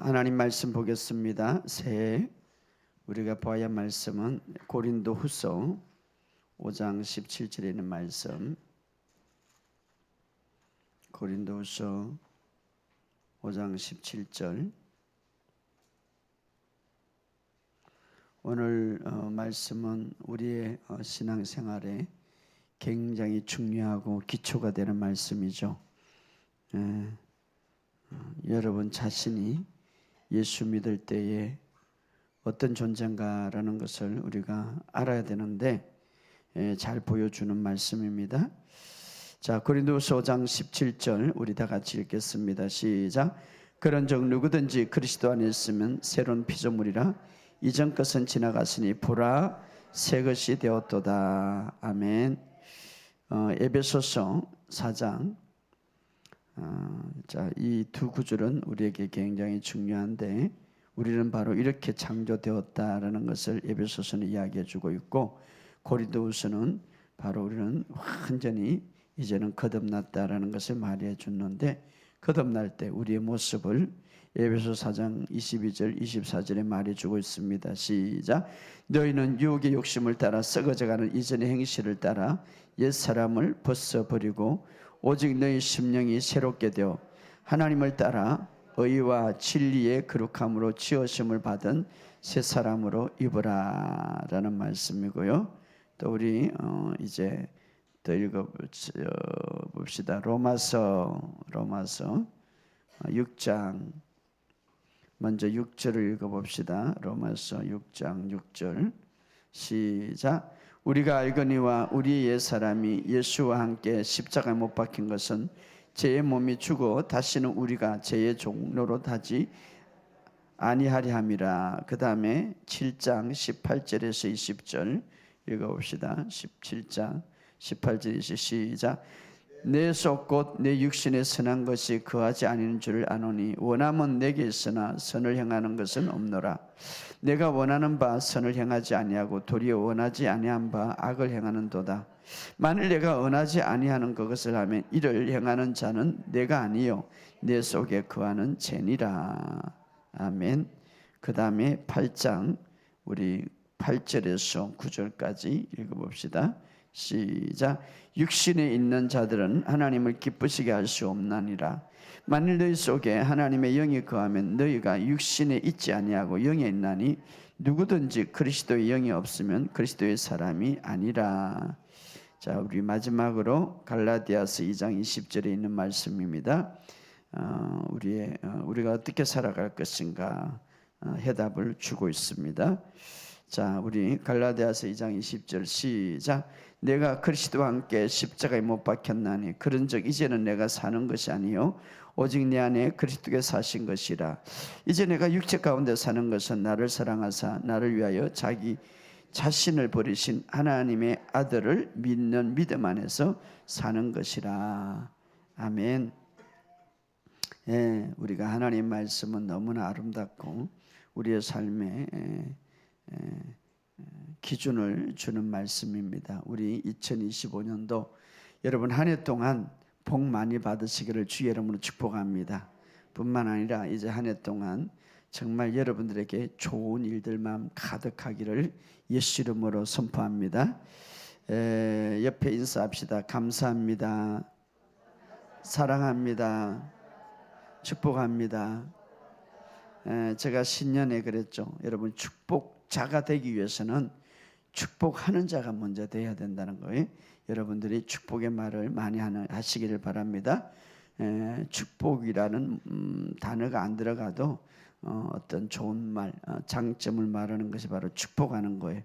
하나님 말씀 보겠습니다. 새해 우리가 봐야 할 말씀은 고린도후서 5장 17절에 있는 말씀. 고린도후서 5장 17절. 오늘 말씀은 우리의 신앙생활에 굉장히 중요하고 기초가 되는 말씀이죠. 여러분 자신이 예수 믿을 때에 어떤 존재인가라는 것을 우리가 알아야 되는데 잘 보여주는 말씀입니다. 자, 고린도후서 5장 17절 우리 다 같이 읽겠습니다. 시작. 그런즉 누구든지 그리스도 안에 있으면 새로운 피조물이라 이전 것은 지나갔으니 보라 새 것이 되었도다. 아멘. 에베소서 4장. 자, 이 두 구절은 우리에게 굉장히 중요한데 우리는 바로 이렇게 창조되었다라는 것을 에베소서는 이야기해 주고 있고, 고린도후서는 바로 우리는 완전히 이제는 거듭났다라는 것을 말해 주는데, 거듭날 때 우리의 모습을 에베소 4장 22절 24절에 말해 주고 있습니다. 시작. 너희는 유혹의 욕심을 따라 썩어져가는 이전의 행실을 따라 옛사람을 벗어버리고 오직 너희 심령이 새롭게 되어 하나님을 따라 의와 진리의 거룩함으로 지으심을 받은 새 사람으로 입으라 라는 말씀이고요. 또 우리 이제 더 읽어봅시다. 로마서 6장 먼저 6절을 읽어봅시다. 로마서 6장 6절 시작. 우리가 알거니와 우리의 옛사람이 예수와 함께 십자가에 못 박힌 것은 죄의 몸이 죽어 다시는 우리가 죄의 종로로 타지 아니하리 함이라. 그 다음에 7장 18절에서 20절 읽어봅시다. 17장 18절에서 시작. 내 속 곧 내 육신에 선한 것이 거하지 아니는 줄을 아노니 원함은 내게 있으나 선을 행하는 것은 없노라. 내가 원하는 바 선을 행하지 아니하고 도리어 원하지 아니한 바 악을 행하는도다. 만일 내가 원하지 아니하는 그것을 하면 이를 행하는 자는 내가 아니요 내 속에 거하는 죄니라. 아멘. 그 다음에 8장 우리 8절에서 9절까지 읽어봅시다. 시작. 육신에 있는 자들은 하나님을 기쁘시게 할 수 없나니라. 만일 너희 속에 하나님의 영이 거하면 너희가 육신에 있지 아니하고 영에 있나니 누구든지 그리스도의 영이 없으면 그리스도의 사람이 아니라. 자, 우리 마지막으로 갈라디아서 2장 20절에 있는 말씀입니다. 우리가 어떻게 살아갈 것인가 해답을 주고 있습니다. 자, 우리 갈라디아서 2장 20절 시작. 내가 그리스도와 함께 십자가에 못 박혔나니 그런즉 이제는 내가 사는 것이 아니요 오직 내 안에 그리스도께 사신 것이라. 이제 내가 육체 가운데 사는 것은 나를 사랑하사 나를 위하여 자기 자신을 버리신 하나님의 아들을 믿는 믿음 안에서 사는 것이라. 아멘. 우리가 하나님 말씀은 너무나 아름답고 우리의 삶에 기준을 주는 말씀입니다. 우리 2025년도 여러분 한 해 동안 복 많이 받으시기를 주의 이름으로 축복합니다. 뿐만 아니라 이제 한 해 동안 정말 여러분들에게 좋은 일들만 가득하기를 예수 이름으로 선포합니다. 옆에 인사합시다. 감사합니다. 사랑합니다. 축복합니다. 제가 신년에 그랬죠. 여러분 축복자가 되기 위해서는 축복하는 자가 먼저 돼야 된다는 거예요. 여러분들이 축복의 말을 많이 하시기를 바랍니다. 축복이라는 단어가 안 들어가도 어떤 좋은 말, 장점을 말하는 것이 바로 축복하는 거예요.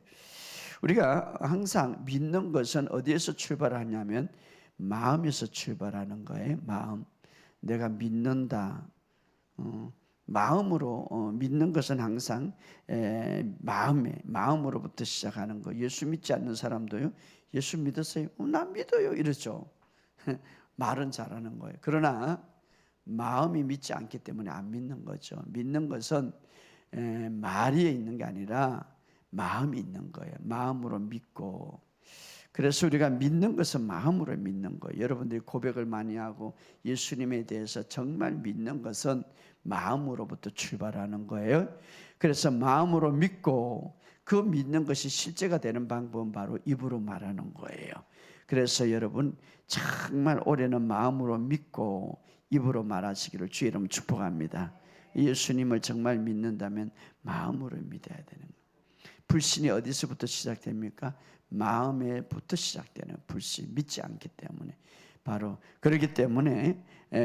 우리가 항상 믿는 것은 어디에서 출발하냐면 마음에서 출발하는 거예요. 마음. 내가 믿는다. 마음으로 믿는 것은 항상 마음으로부터 시작하는 거. 예수 믿지 않는 사람도요. 예수 믿었어요? 나 믿어요 이러죠. 말은 잘하는 거예요. 그러나 마음이 믿지 않기 때문에 안 믿는 거죠. 믿는 것은 말이 있는 게 아니라 마음이 있는 거예요. 마음으로 믿고. 그래서 우리가 믿는 것은 마음으로 믿는 거예요. 여러분들이 고백을 많이 하고 예수님에 대해서 정말 믿는 것은 마음으로부터 출발하는 거예요. 그래서 마음으로 믿고 그 믿는 것이 실제가 되는 방법은 바로 입으로 말하는 거예요. 그래서 여러분 정말 올해는 마음으로 믿고 입으로 말하시기를 주의 이름 축복합니다. 예수님을 정말 믿는다면 마음으로 믿어야 되는 거예요. 불신이 어디서부터 시작됩니까? 마음에부터 시작되는 불신, 믿지 않기 때문에. 바로 그렇기 때문에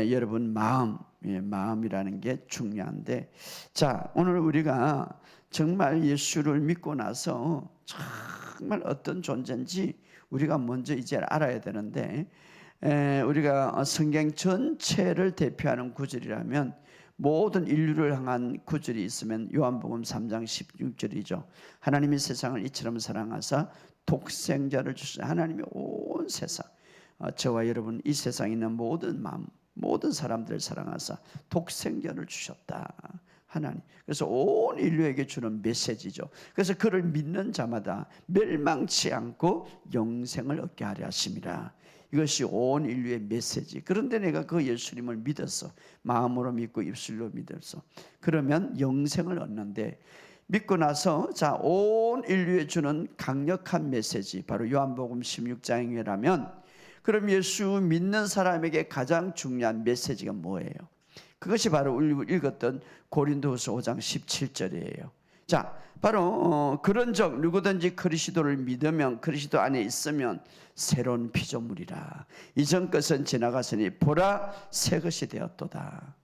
여러분 마음이라는 게 중요한데, 자, 오늘 우리가 정말 예수를 믿고 나서 정말 어떤 존재인지 우리가 먼저 이제 알아야 되는데, 우리가 성경 전체를 대표하는 구절이라면 모든 인류를 향한 구절이 있으면 요한복음 3장 16절이죠. 하나님이 세상을 이처럼 사랑하사 독생자를 주시사. 하나님이 온 세상, 저와 여러분 이 세상에 있는 모든 마음, 모든 사람들을 사랑하사 독생자를 주셨다. 하나님. 그래서 온 인류에게 주는 메시지죠. 그래서 그를 믿는 자마다 멸망치 않고 영생을 얻게 하려 하심이라. 이것이 온 인류의 메시지. 그런데 내가 그 예수님을 믿어서 마음으로 믿고 입술로 믿어서 그러면 영생을 얻는데, 믿고 나서 자, 온 인류에 주는 강력한 메시지, 바로 요한복음 16장이라면 그럼 예수 믿는 사람에게 가장 중요한 메시지가 뭐예요? 그것이 바로 우리 읽었던 고린도후서 5장 17절이에요. 자, 바로 그런즉 누구든지 그리스도를 믿으면, 그리스도 안에 있으면 새로운 피조물이라. 이전 것은 지나갔으니 보라 새 것이 되었도다.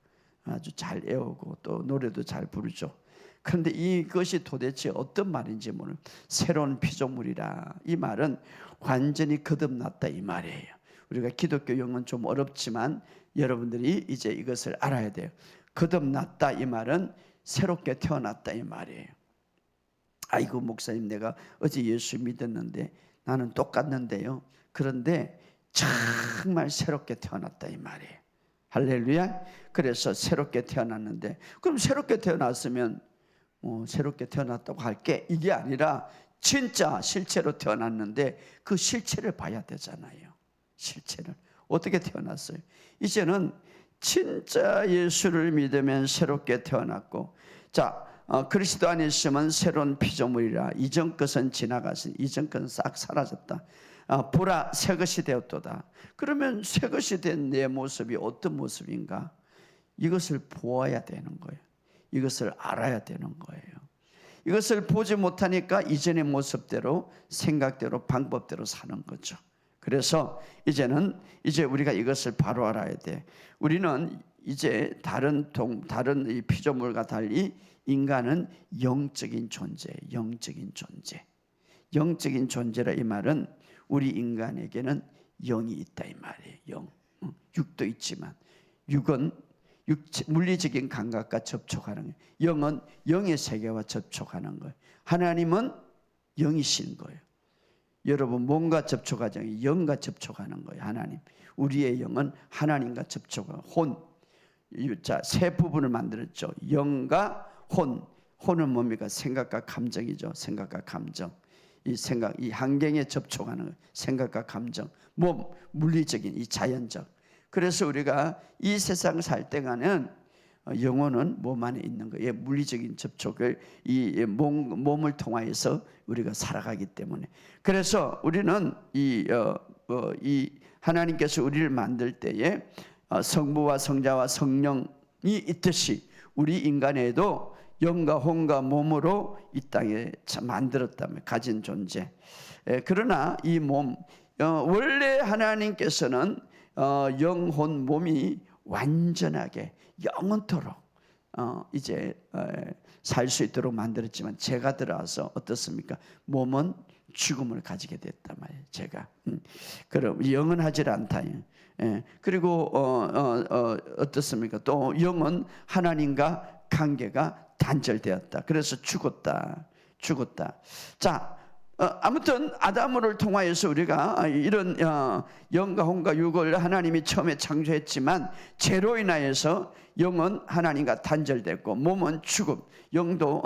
아주 잘 외우고 또 노래도 잘 부르죠. 그런데 이것이 도대체 어떤 말인지 모르는 새로운 피조물이라. 이 말은 완전히 거듭났다 이 말이에요. 우리가 기독교 용어는 좀 어렵지만 여러분들이 이제 이것을 알아야 돼요. 거듭났다 이 말은 새롭게 태어났다 이 말이에요. 아이고 목사님, 내가 어제 예수 믿었는데 나는 똑같는데요. 그런데 정말 새롭게 태어났다 이 말이에요. 할렐루야. 그래서 새롭게 태어났는데, 그럼 새롭게 태어났으면 새롭게 태어났다고 할게, 이게 아니라 진짜 실체로 태어났는데 그 실체를 봐야 되잖아요. 실체를 어떻게 태어났어요? 이제는 진짜 예수를 믿으면 새롭게 태어났고, 자, 그리스도 안에 있으면 새로운 피조물이라. 이전 것은 지나갔으니 이전 것은 싹 사라졌다. 보라 새 것이 되었도다. 그러면 새 것이 된 내 모습이 어떤 모습인가? 이것을 보아야 되는 거예요. 이것을 알아야 되는 거예요. 이것을 보지 못하니까 이전의 모습대로, 생각대로, 방법대로 사는 거죠. 그래서 이제 우리가 이것을 바로 알아야 돼. 우리는 이제 다른 이 피조물과 달리 인간은 영적인 존재예요. 영적인 존재. 영적인 존재라 이 말은 우리 인간에게는 영이 있다 이 말이에요. 영. 육도 있지만 육은 물리적인 감각과 접촉하는 거예요. 영은 영의 세계와 접촉하는 거예요. 하나님은 영이신 거예요. 여러분 뭔가 접촉하지, 영과 접촉하는 거예요. 하나님. 우리의 영은 하나님과 접촉하고, 혼, 자, 세 부분을 만들었죠. 영과 혼. 혼은 뭡니까? 생각과 감정이죠. 생각과 감정. 이 환경에 접촉하는 거예요. 생각과 감정. 몸, 물리적인, 이 자연적. 그래서 우리가 이 세상 살 때가는 영혼은 몸 안에 있는 거예요. 물리적인 접촉을 이 몸을 통하여서 우리가 살아가기 때문에. 그래서 우리는 이 하나님께서 우리를 만들 때에 성부와 성자와 성령이 있듯이 우리 인간에도 영과 혼과 몸으로 이 땅에 만들었다면 가진 존재. 그러나 이 몸, 원래 하나님께서는 영혼 몸이 완전하게 영원토록 이제 살 수 있도록 만들었지만 제가 들어와서 어떻습니까? 몸은 죽음을 가지게 됐단 말이에요. 제가 그럼 영원하지 않다. 그리고 어떻습니까? 또 영은 하나님과 관계가 단절되었다. 그래서 죽었다. 자, 아무튼 아담을 통하여서 우리가 이런 영과 혼과 육을 하나님이 처음에 창조했지만 죄로 인하여서 영은 하나님과 단절됐고 몸은 죽음, 영도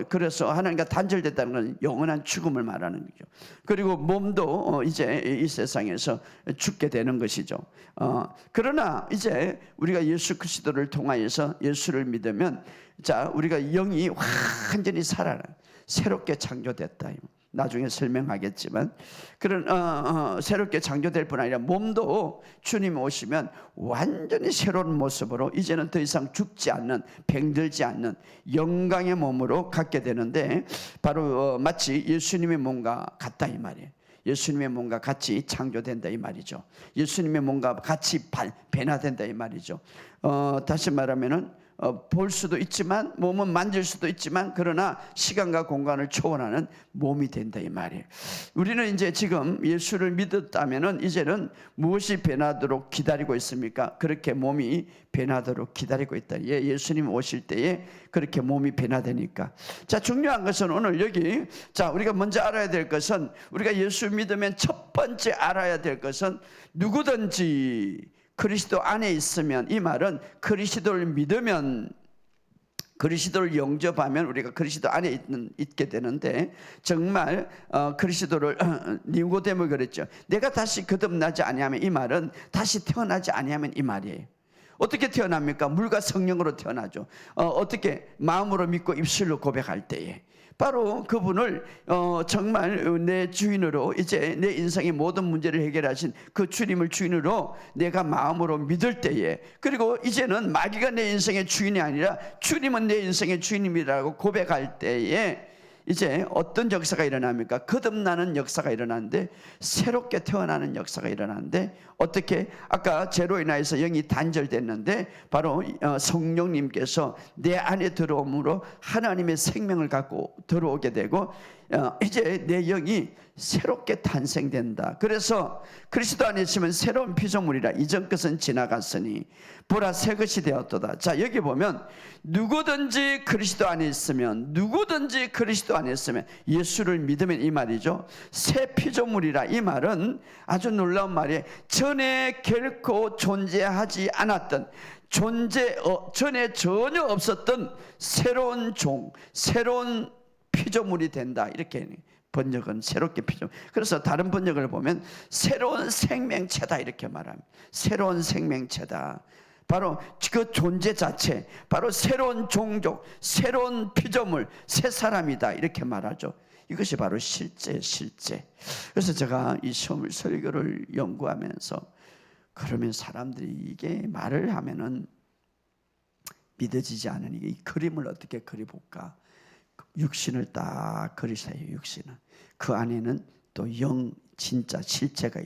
그래서 하나님과 단절됐다는 건 영원한 죽음을 말하는 거죠. 그리고 몸도 이제 이 세상에서 죽게 되는 것이죠. 그러나 이제 우리가 예수 그리스도를 통하여서 예수를 믿으면 자 우리가 영이 완전히 살아나 새롭게 창조됐다. 나중에 설명하겠지만 그런 새롭게 창조될 뿐 아니라 몸도 주님 오시면 완전히 새로운 모습으로 이제는 더 이상 죽지 않는 병들지 않는 영광의 몸으로 갖게 되는데 바로 마치 예수님의 몸과 같다 이 말이에요. 예수님의 몸과 같이 창조된다 이 말이죠. 예수님의 몸과 같이 변화된다 이 말이죠. 다시 말하면은 볼 수도 있지만 몸은 만질 수도 있지만 그러나 시간과 공간을 초월하는 몸이 된다 이 말이에요. 우리는 이제 지금 예수를 믿었다면은 이제는 무엇이 변하도록 기다리고 있습니까? 그렇게 몸이 변하도록 기다리고 있다. 예수님 오실 때에 그렇게 몸이 변화되니까. 자, 중요한 것은 오늘 여기 자 우리가 먼저 알아야 될 것은 우리가 예수 믿으면 첫 번째 알아야 될 것은 누구든지 그리스도 안에 있으면 이 말은 그리스도를 믿으면 그리스도를 영접하면 우리가 그리스도 안에 있게 되는데 정말 그리스도를 니고데모 그랬죠. 내가 다시 거듭나지 아니하면 이 말은 다시 태어나지 아니하면 이 말이에요. 어떻게 태어납니까? 물과 성령으로 태어나죠. 어떻게? 마음으로 믿고 입술로 고백할 때에 바로 그분을 정말 내 주인으로 이제 내 인생의 모든 문제를 해결하신 그 주님을 주인으로 내가 마음으로 믿을 때에 그리고 이제는 마귀가 내 인생의 주인이 아니라 주님은 내 인생의 주인이라고 고백할 때에 이제 어떤 역사가 일어납니까? 거듭나는 역사가 일어나는데 새롭게 태어나는 역사가 일어나는데 어떻게? 아까 죄로 인하여서 영이 단절됐는데 바로 성령님께서 내 안에 들어옴으로 하나님의 생명을 갖고 들어오게 되고 이제 내 영이 새롭게 탄생된다. 그래서 그리스도 안에 있으면 새로운 피조물이라 이전 것은 지나갔으니 보라 새 것이 되었도다. 자 여기 보면 누구든지 그리스도 안에 있으면 누구든지 그리스도 안에 있으면 예수를 믿으면 이 말이죠. 새 피조물이라 이 말은 아주 놀라운 말이에요. 전에 결코 존재하지 않았던 전에 전혀 없었던 새로운 새로운 피조물이 된다. 이렇게 번역은 새롭게 피조물. 그래서 다른 번역을 보면 새로운 생명체다 이렇게 말합니다. 새로운 생명체다. 바로 그 존재 자체, 바로 새로운 종족, 새로운 피조물, 새 사람이다 이렇게 말하죠. 이것이 바로 실제. 그래서 제가 이 시험을 설교를 연구하면서 그러면 사람들이 이게 말을 하면은 믿어지지 않으니 이 그림을 어떻게 그려볼까? 육신을 딱 그리세요. 육신은 그 안에는 또 영, 진짜 실체가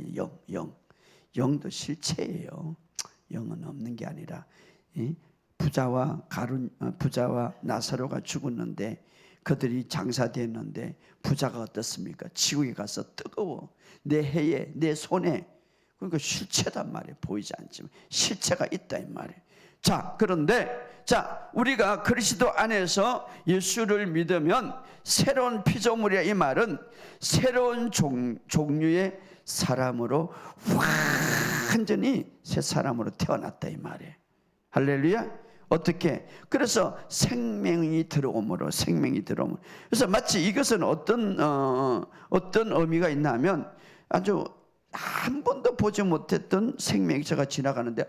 영도 실체예요. 영은 없는 게 아니라 부자와 나사로가 죽었는데 그들이 장사됐는데 부자가 어떻습니까? 지옥에 가서 뜨거워 내 해에 내 손에 그러니까 실체단 말이에요. 보이지 않지만 실체가 있다 이 말이에요. 자 그런데 우리가 그리스도 안에서 예수를 믿으면 새로운 피조물이야 이 말은 새로운 종류의 사람으로 완전히 새 사람으로 태어났다 이 말이에요. 할렐루야. 어떻게? 그래서 생명이 들어오므로 그래서 마치 이것은 어떤 의미가 있나 하면 아주 한 번도 보지 못했던 생명체가 지나가는데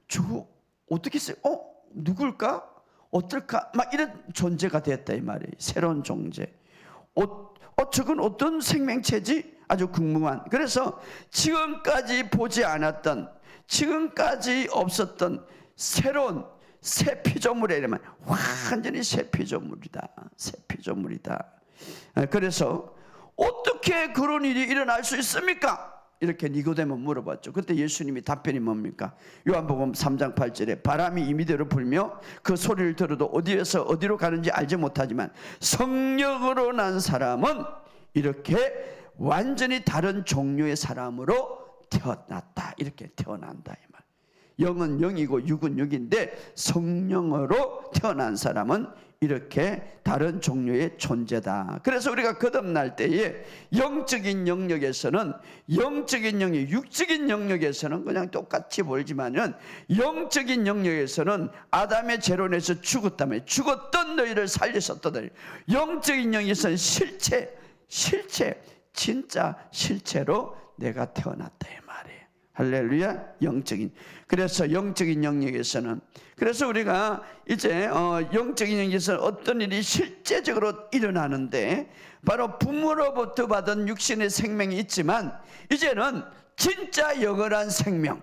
저거 어떻게 했어요? 누굴까? 어떨까? 막 이런 존재가 됐다 이 말이에요. 새로운 존재. 저건 어떤 생명체지? 아주 궁금한. 그래서 지금까지 보지 않았던, 지금까지 없었던 새로운 새 피조물에 이르면 완전히 새 피조물이다. 그래서 어떻게 그런 일이 일어날 수 있습니까? 이렇게 니고데모 물어봤죠. 그때 예수님이 답변이 뭡니까? 요한복음 3장 8절에 바람이 임의대로 불며 그 소리를 들어도 어디에서 어디로 가는지 알지 못하지만 성령으로 난 사람은 이렇게 완전히 다른 종류의 사람으로 태어났다. 이렇게 태어난다 이 말. 영은 영이고 육은 육인데 성령으로 태어난 사람은 이렇게 다른 종류의 존재다. 그래서 우리가 거듭날 때에 영적인 영역에서는 육적인 영역에서는 그냥 똑같이 보이지만은 영적인 영역에서는 아담의 재론에서 죽었다며 죽었던 너희를 살리셨다. 영적인 영역에서는 진짜 실체로 내가 태어났다 이 말이에요. 할렐루야. 영적인. 그래서 영적인 영역에서는, 그래서 우리가 이제 영적인 영역에서 어떤 일이 실제적으로 일어나는데 바로 부모로부터 받은 육신의 생명이 있지만 이제는 진짜 영원한 생명,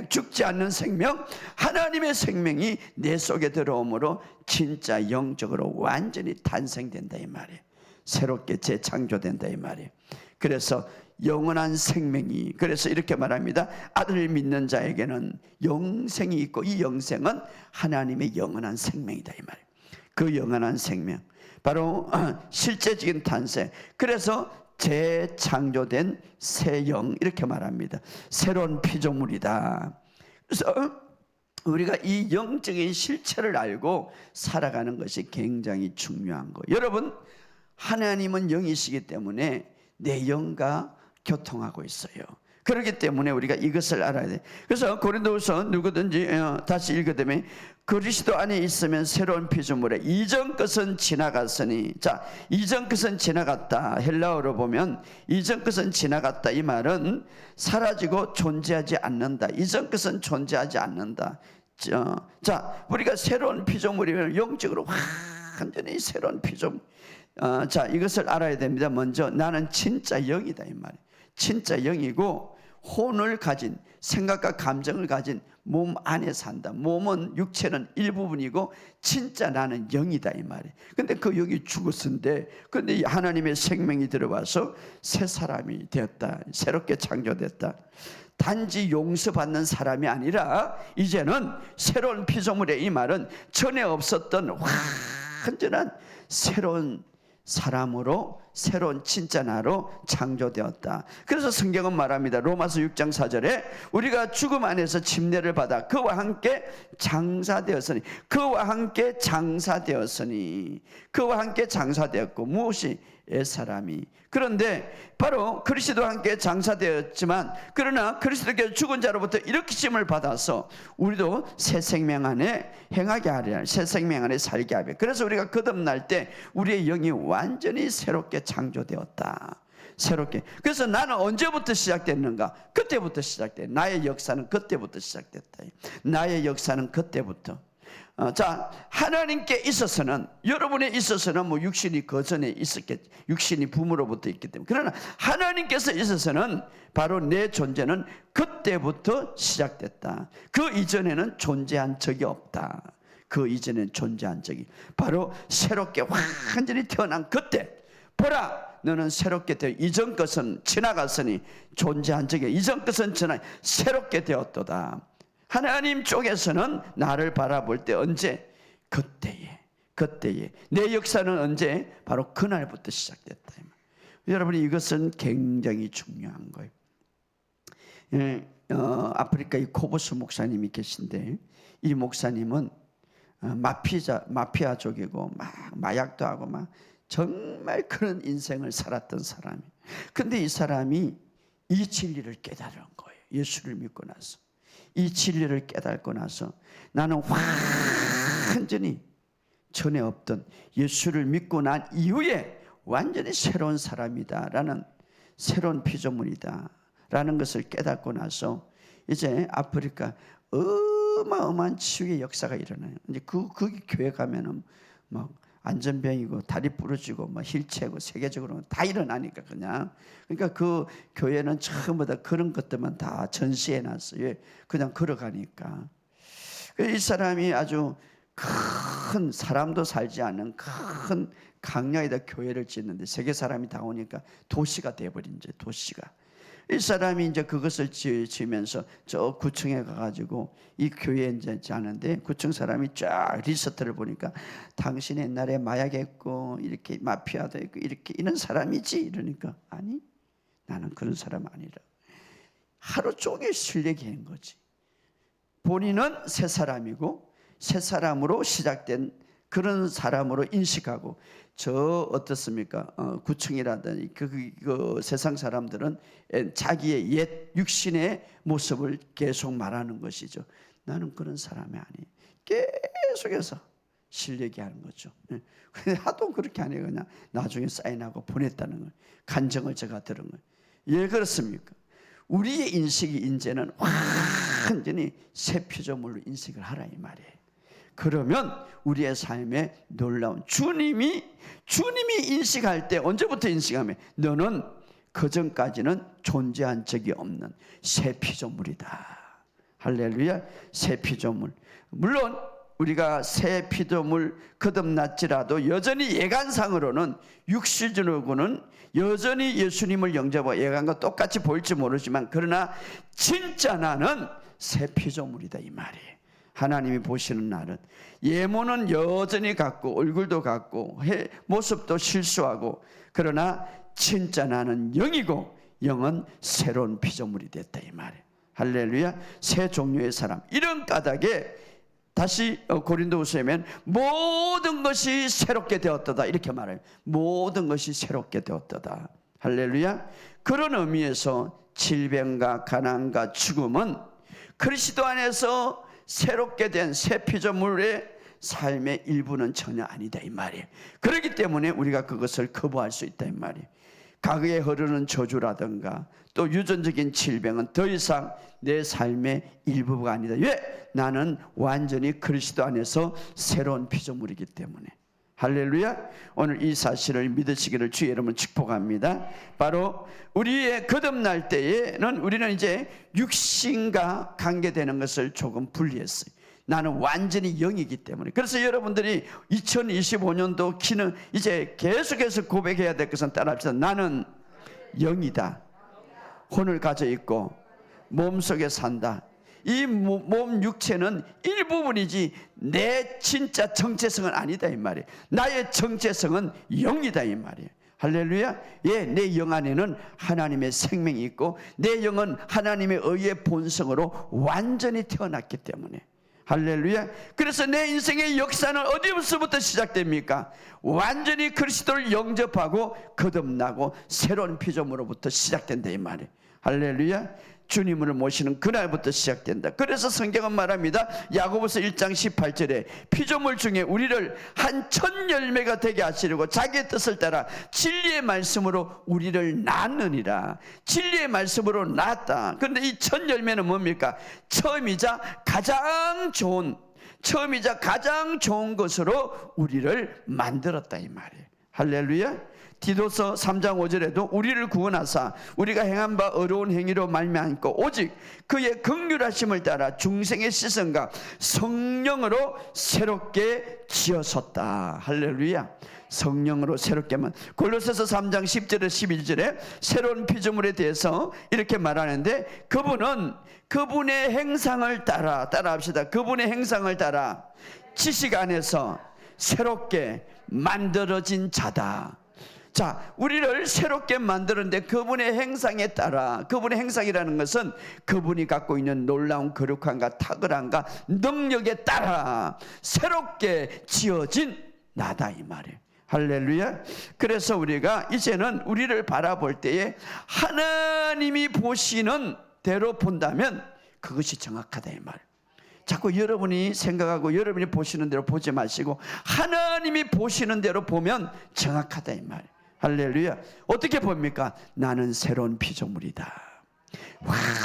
죽지 않는 생명, 하나님의 생명이 내 속에 들어오므로 진짜 영적으로 완전히 탄생된다 이 말이에요. 새롭게 재창조된다 이 말이에요. 그래서 영원한 생명이, 그래서 이렇게 말합니다. 아들을 믿는 자에게는 영생이 있고 이 영생은 하나님의 영원한 생명이다 이 말이에요. 그 영원한 생명, 바로 실제적인 탄생, 그래서 재창조된 새 영, 이렇게 말합니다. 새로운 피조물이다. 그래서 우리가 이 영적인 실체를 알고 살아가는 것이 굉장히 중요한 거예요. 여러분, 하나님은 영이시기 때문에 내 영과 교통하고 있어요. 그렇기 때문에 우리가 이것을 알아야 돼. 그래서 고린도후서 누구든지 다시 읽어보면 그리스도 안에 있으면 새로운 피조물에 이전 것은 지나갔으니, 자, 이전 것은 지나갔다. 헬라어로 보면 이전 것은 지나갔다 이 말은 사라지고 존재하지 않는다. 이전 것은 존재하지 않는다. 자, 우리가 새로운 피조물이면 영적으로 완전히 새로운 피조물. 자, 이것을 알아야 됩니다. 먼저 나는 진짜 영이다 이 말이에요. 진짜 영이고 혼을 가진, 생각과 감정을 가진 몸 안에 산다. 몸은, 육체는 일부분이고 진짜 나는 영이다 이 말이에요. 근데 그 영이 죽었는데, 근데 하나님의 생명이 들어와서 새 사람이 되었다. 새롭게 창조됐다. 단지 용서받는 사람이 아니라 이제는 새로운 피조물의 이 말은 전에 없었던 완전한 새로운 사람으로, 새로운 진짜 나로 창조되었다. 그래서 성경은 말합니다. 로마서 6장 4절에 우리가 죽음 안에서 침례를 받아 그와 함께 장사되었으니, 그와 함께 장사되었고, 무엇이? 옛사람이. 그런데 바로 그리스도와 함께 장사되었지만, 그러나 그리스도께서 죽은 자로부터 일으키심을 받아서 우리도 새 생명 안에 행하게 하리라. 새 생명 안에 살게 하리라. 그래서 우리가 거듭날 때 우리의 영이 완전히 새롭게 창조되었다. 새롭게. 그래서 나는 언제부터 시작됐는가? 그때부터 시작돼. 나의 역사는 그때부터 시작됐다. 나의 역사는 그때부터. 자, 하나님께 있어서는, 여러분에 있어서는 뭐 육신이 그 전에 있었겠지. 육신이 부모로부터 있기 때문에. 그러나 하나님께서 있어서는 바로 내 존재는 그때부터 시작됐다. 그 이전에는 존재한 적이 없다. 그 이전에는 존재한 적이, 바로 새롭게 완전히 태어난 그때. 보라, 너는 새롭게 되어 이전 것은 지나갔으니, 존재한 적이 이전 것은 새롭게 되었도다. 하나님 쪽에서는 나를 바라볼 때 언제? 그때에. 내 역사는 언제? 바로 그날부터 시작됐다. 여러분, 이것은 굉장히 중요한 거예요. 아프리카의 코보스 목사님이 계신데, 이 목사님은 마피아족이고 막 마약도 하고 막 정말 그런 인생을 살았던 사람이에요. 근데 이 사람이 이 진리를 깨달은 거예요. 예수를 믿고 나서. 이 진리를 깨닫고 나서 나는 완전히 전에 없던, 예수를 믿고 난 이후에 완전히 새로운 사람이다라는, 새로운 피조물이다 라는 것을 깨닫고 나서 이제 아프리카 어마어마한 치유의 역사가 일어나요. 이제 거기 교회 가면은 막 안전병이고 다리 부러지고 막 힐체고 세계적으로 다 일어나니까 그냥. 그러니까 그 교회는 처음부터 그런 것들만 다 전시해놨어요. 그냥 걸어가니까. 이 사람이 아주 큰, 사람도 살지 않는 큰 강야에다 교회를 짓는데 세계 사람이 다 오니까 도시가 돼버린, 이제 도시가. 이 사람이 이제 그것을 지으면서 저 9층에 가가지고 이 교회에 이제 자는데, 9층 사람이 쫙 리스트를 보니까 당신 옛날에 마약했고 이렇게 마피아도 했고 이렇게 이런 사람이지, 이러니까 아니, 나는 그런 사람 아니라. 하루 종일 술 얘기한 거지. 본인은 새 사람이고 새 사람으로 시작된 그런 사람으로 인식하고, 저 어떻습니까? 구층이라든지 그 세상 사람들은 자기의 옛 육신의 모습을 계속 말하는 것이죠. 나는 그런 사람이 아니. 계속해서 실력이 하는 거죠. 근데 하도 그렇게 안 해요. 그냥 나중에 사인하고 보냈다는 거예요. 간증을 제가 들은 거예요. 왜 그렇습니까? 우리의 인식이 이제는 완전히 새 피조물로 인식을 하라 이 말이에요. 그러면 우리의 삶에 놀라운 주님이 인식할 때 언제부터 인식하면 너는 그전까지는 존재한 적이 없는 새 피조물이다. 할렐루야. 새 피조물. 물론 우리가 새 피조물 거듭났지라도 여전히 예간상으로는 육신으로는 여전히 예수님을 영접하고 예간과 똑같이 보일지 모르지만, 그러나 진짜 나는 새 피조물이다 이 말이에요. 하나님이 보시는 날은 예모는 여전히 같고 얼굴도 같고 모습도 실수하고, 그러나 진짜 나는 영이고 영은 새로운 피조물이 됐다 이 말이에요. 할렐루야. 새 종류의 사람. 이런 까닭에 다시 고린도후서에 보면 모든 것이 새롭게 되었다 이렇게 말해요. 모든 것이 새롭게 되었다. 할렐루야. 그런 의미에서 질병과 가난과 죽음은 그리스도 안에서 새롭게 된 새 피조물의 삶의 일부는 전혀 아니다 이 말이에요. 그렇기 때문에 우리가 그것을 거부할 수 있다 이 말이에요. 과거에 흐르는 저주라든가 또 유전적인 질병은 더 이상 내 삶의 일부가 아니다. 왜? 나는 완전히 그리스도 안에서 새로운 피조물이기 때문에. 할렐루야. 오늘 이 사실을 믿으시기를 주의 이름으로 축복합니다. 바로 우리의 거듭날 때에는 우리는 이제 육신과 관계되는 것을 조금 분리했어요. 나는 완전히 영이기 때문에. 그래서 여러분들이 2025년도 키는 이제 계속해서 고백해야 될 것은 따라합시다. 나는 영이다. 혼을 가져 있고 몸속에 산다. 이 몸 육체는 일부분이지 내 진짜 정체성은 아니다 이 말이에요. 나의 정체성은 영이다 이 말이에요. 할렐루야. 예, 내 영 안에는 하나님의 생명이 있고 내 영은 하나님의 의의 본성으로 완전히 태어났기 때문에. 할렐루야. 그래서 내 인생의 역사는 어디서부터 시작됩니까? 완전히 그리스도를 영접하고 거듭나고 새로운 피조물로부터 시작된다 이 말이에요. 할렐루야. 주님을 모시는 그날부터 시작된다. 그래서 성경은 말합니다. 야고보서 1장 18절에 피조물 중에 우리를 한 천 열매가 되게 하시려고 자기의 뜻을 따라 진리의 말씀으로 우리를 낳느니라. 진리의 말씀으로 낳았다. 그런데 이 천 열매는 뭡니까? 처음이자 가장 좋은 것으로 우리를 만들었다 이 말이에요. 할렐루야. 디도서 3장 5절에도 우리를 구원하사 우리가 행한 바 어려운 행위로 말미암고 오직 그의 긍휼하심을 따라 중생의 시선과 성령으로 새롭게 지어섰다. 할렐루야. 성령으로 새롭게만. 골로새서 3장 10절에 11절에 새로운 피조물에 대해서 이렇게 말하는데, 그분은 그분의 행상을 따라합시다. 그분의 행상을 따라 지식 안에서 새롭게 만들어진 자다. 자, 우리를 새롭게 만드는데 그분의 행상에 따라, 그분의 행상이라는 것은 그분이 갖고 있는 놀라운 거룩함과 탁월함과 능력에 따라 새롭게 지어진 나다 이 말이에요. 할렐루야. 그래서 우리가 이제는 우리를 바라볼 때에 하나님이 보시는 대로 본다면 그것이 정확하다 이 말이에요. 자꾸 여러분이 생각하고 여러분이 보시는 대로 보지 마시고 하나님이 보시는 대로 보면 정확하다 이 말이에요. 할렐루야. 어떻게 봅니까? 나는 새로운 피조물이다.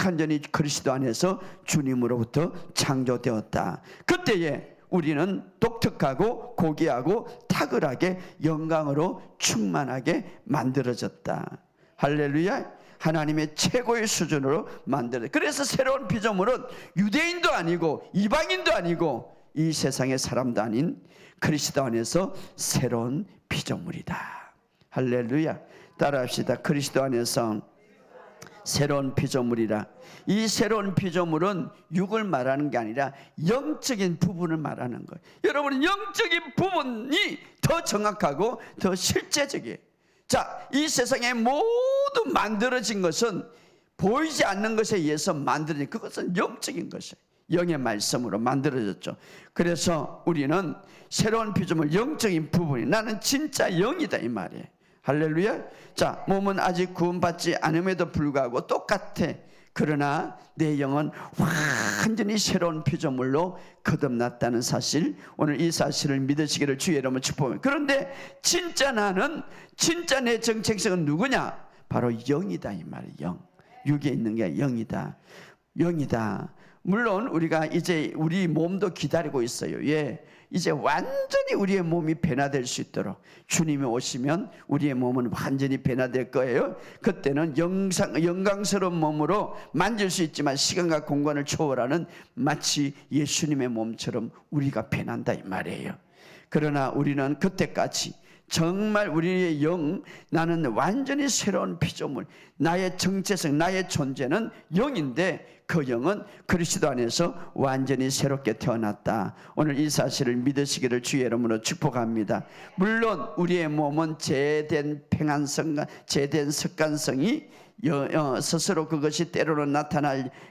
완전히 그리스도 안에서 주님으로부터 창조되었다. 그때에 우리는 독특하고 고귀하고 탁월하게 영광으로 충만하게 만들어졌다. 할렐루야. 하나님의 최고의 수준으로 만들어졌다. 그래서 새로운 피조물은 유대인도 아니고 이방인도 아니고 이 세상의 사람도 아닌 그리스도 안에서 새로운 피조물이다. 할렐루야. 따라합시다. 그리스도 안에서 새로운 피조물이라. 이 새로운 피조물은 육을 말하는 게 아니라 영적인 부분을 말하는 거예요. 여러분, 영적인 부분이 더 정확하고 더 실제적이에요. 자, 이 세상에 모두 만들어진 것은 보이지 않는 것에 의해서 만들어진, 그것은 영적인 것이에요. 영의 말씀으로 만들어졌죠. 그래서 우리는 새로운 피조물, 영적인 부분이 나는 진짜 영이다 이 말이에요. 할렐루야. 자, 몸은 아직 구원받지 않음에도 불구하고 똑같아. 그러나 내 영은 완전히 새로운 피조물로 거듭났다는 사실, 오늘 이 사실을 믿으시기를 주의 이름으로 축복합니다. 그런데 진짜 나는, 진짜 내 정체성은 누구냐? 바로 영이다 이 말이에요. 영. 육에 있는 게 영이다. 영이다. 물론 우리가 이제 우리 몸도 기다리고 있어요. 예. 이제 완전히 우리의 몸이 변화될 수 있도록 주님이 오시면 우리의 몸은 완전히 변화될 거예요. 그때는 영광스러운 몸으로 만질 수 있지만 시간과 공간을 초월하는 마치 예수님의 몸처럼 우리가 변한다 이 말이에요. 그러나 우리는 그때까지 정말 우리의 영, 나는 완전히 새로운 피조물, 나의 정체성, 나의 존재는 영인데 그 영은 그리스도 안에서 완전히 새롭게 태어났다. 오늘 이 사실을 믿으시기를 주의 이름으로 축복합니다. 물론 우리의 몸은 제된 평안성과 제된 습관성이 스스로 그것이 때로는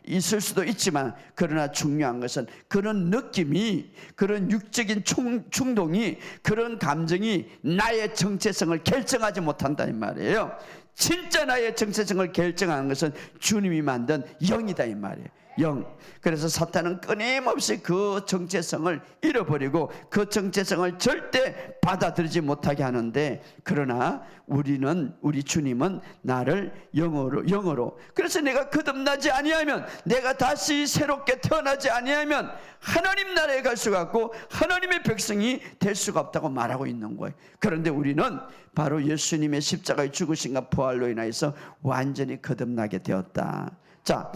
있을 수도 있지만, 그러나 중요한 것은 그런 느낌이, 그런 육적인 충동이, 그런 감정이 나의 정체성을 결정하지 못한다 이 말이에요. 진짜 나의 정체성을 결정하는 것은 주님이 만든 영이다 이 말이에요. 영. 그래서 사탄은 끊임없이 그 정체성을 잃어버리고 그 정체성을 절대 받아들이지 못하게 하는데, 그러나 우리 주님은 나를 영으로. 그래서 내가 거듭나지 아니하면, 내가 다시 새롭게 태어나지 아니하면 하나님 나라에 갈 수가 없고 하나님의 백성이 될 수가 없다고 말하고 있는 거예요. 그런데 우리는 바로 예수님의 십자가의 죽으심과 부활로 인하여서 완전히 거듭나게 되었다. 자,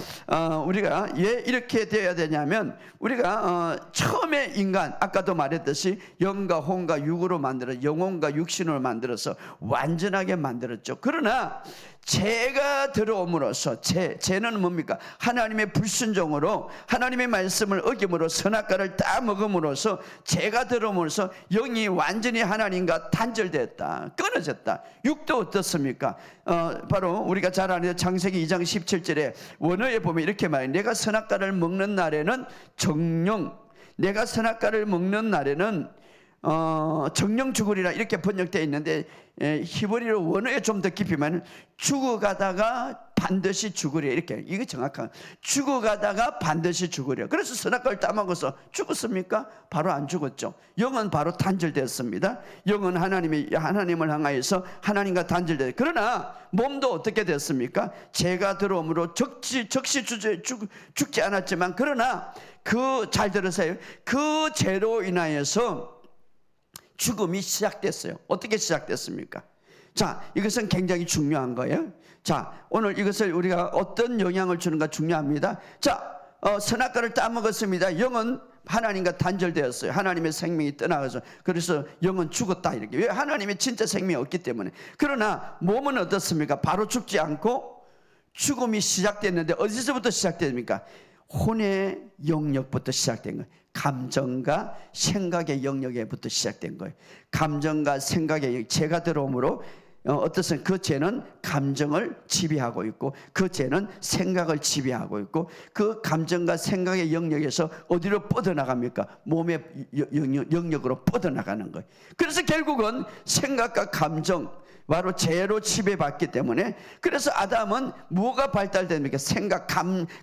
우리가 왜 이렇게 되어야 되냐면, 우리가 처음에 인간, 아까도 말했듯이 영과 혼과 육으로 만들어 영혼과 육신으로 만들어서 완전하게 만들었죠. 그러나 죄가 들어옴으로써, 죄는 뭡니까? 하나님의 불순종으로 하나님의 말씀을 어김으로 선악과를 다 먹음으로써 죄가 들어옴으로써 영이 완전히 하나님과 단절됐다, 끊어졌다. 육도 어떻습니까? 바로 우리가 잘 아는 창세기 2장 17절에 원어에 보면 이렇게 말해요. 내가 선악과를 먹는 날에는 정령, 내가 선악과를 먹는 날에는 정령 죽으리라 이렇게 번역되어 있는데, 히브리어 원어에 좀 더 깊이 말하면 죽어가다가 반드시 죽으리라, 이렇게, 이게 정확한, 죽어가다가 반드시 죽으리라. 그래서 선악과를 따먹어서 죽었습니까? 바로 안 죽었죠. 영은 바로 단절됐습니다. 영은 하나님을 향하여서 하나님과 단절됐어요. 그러나 몸도 어떻게 됐습니까? 죄가 들어옴으로 적시 죽지 않았지만, 그러나 잘 들으세요. 그 죄로 인하여서 죽음이 시작됐어요. 어떻게 시작됐습니까? 자, 이것은 굉장히 중요한 거예요. 자, 오늘 이것을 우리가 어떤 영향을 주는가 중요합니다. 자, 선악과를 따먹었습니다. 영은 하나님과 단절되었어요. 하나님의 생명이 떠나가서, 그래서 영은 죽었다 이렇게. 왜? 하나님의 진짜 생명이 없기 때문에. 그러나 몸은 어떻습니까? 바로 죽지 않고 죽음이 시작됐는데, 어디서부터 시작됩니까? 혼의 영역부터 시작된 거예요. 감정과 생각의 영역에부터 시작된 거예요. 감정과 생각의 영역, 죄가 들어오므로 어떻습니까? 그 죄는 감정을 지배하고 있고, 그 죄는 생각을 지배하고 있고, 그 감정과 생각의 영역에서 어디로 뻗어나갑니까? 몸의 영역으로 뻗어나가는 거예요. 그래서 결국은 생각과 감정, 바로 죄로 지배받기 때문에, 그래서 아담은 뭐가 발달됩니까? 생각,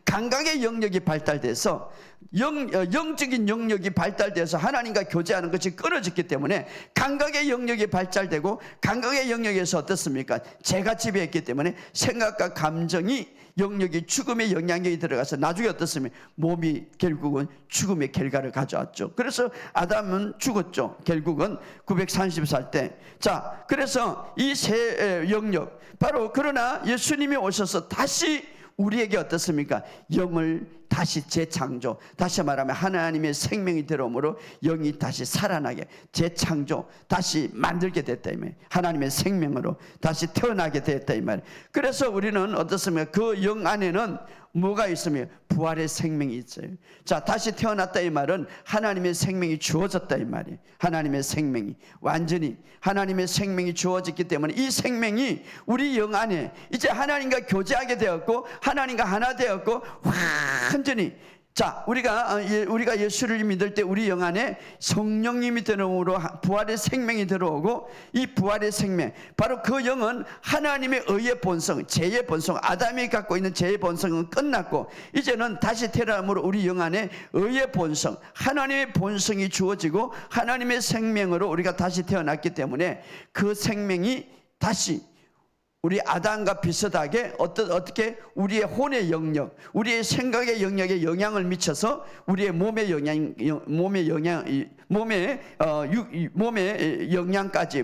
감각의 영역이 발달돼서 영적인 영역이 발달돼서 하나님과 교제하는 것이 끊어졌기 때문에 감각의 영역이 발달되고, 감각의 영역에서 어떻습니까? 죄가 지배했기 때문에 생각과 감정이 영역이 죽음의 영향력이 들어가서 나중에 어떻습니까? 몸이 결국은 죽음의 결과를 가져왔죠. 그래서 아담은 죽었죠. 결국은 930살 때. 자, 그래서 이 세 영역, 바로, 그러나 예수님이 오셔서 다시 우리에게 어떻습니까? 영을 다시 재창조, 다시 말하면 하나님의 생명이 들어오므로 영이 다시 살아나게 재창조, 다시 만들게 됐다 이 말. 하나님의 생명으로 다시 태어나게 됐다 이 말. 그래서 우리는 어떻습니까? 그 영 안에는 뭐가 있으며? 부활의 생명이 있어요. 자, 다시 태어났다 이 말은 하나님의 생명이 주어졌다 이 말이에요. 하나님의 생명이 완전히, 하나님의 생명이 주어졌기 때문에 이 생명이 우리 영 안에 이제 하나님과 교제하게 되었고, 하나님과 하나 되었고, 완전히 자, 우리가 예수를 믿을 때 우리 영 안에 성령님이 들어오므로 부활의 생명이 들어오고, 이 부활의 생명, 바로 그 영은 하나님의 의의 본성, 죄의 본성, 아담이 갖고 있는 죄의 본성은 끝났고, 이제는 다시 태어남으로 우리 영 안에 의의 본성, 하나님의 본성이 주어지고 하나님의 생명으로 우리가 다시 태어났기 때문에 그 생명이 다시 우리 아담과 비슷하게 어떻게 우리의 혼의 영역, 우리의 생각의 영역에 영향을 미쳐서 우리의 몸의 영향까지,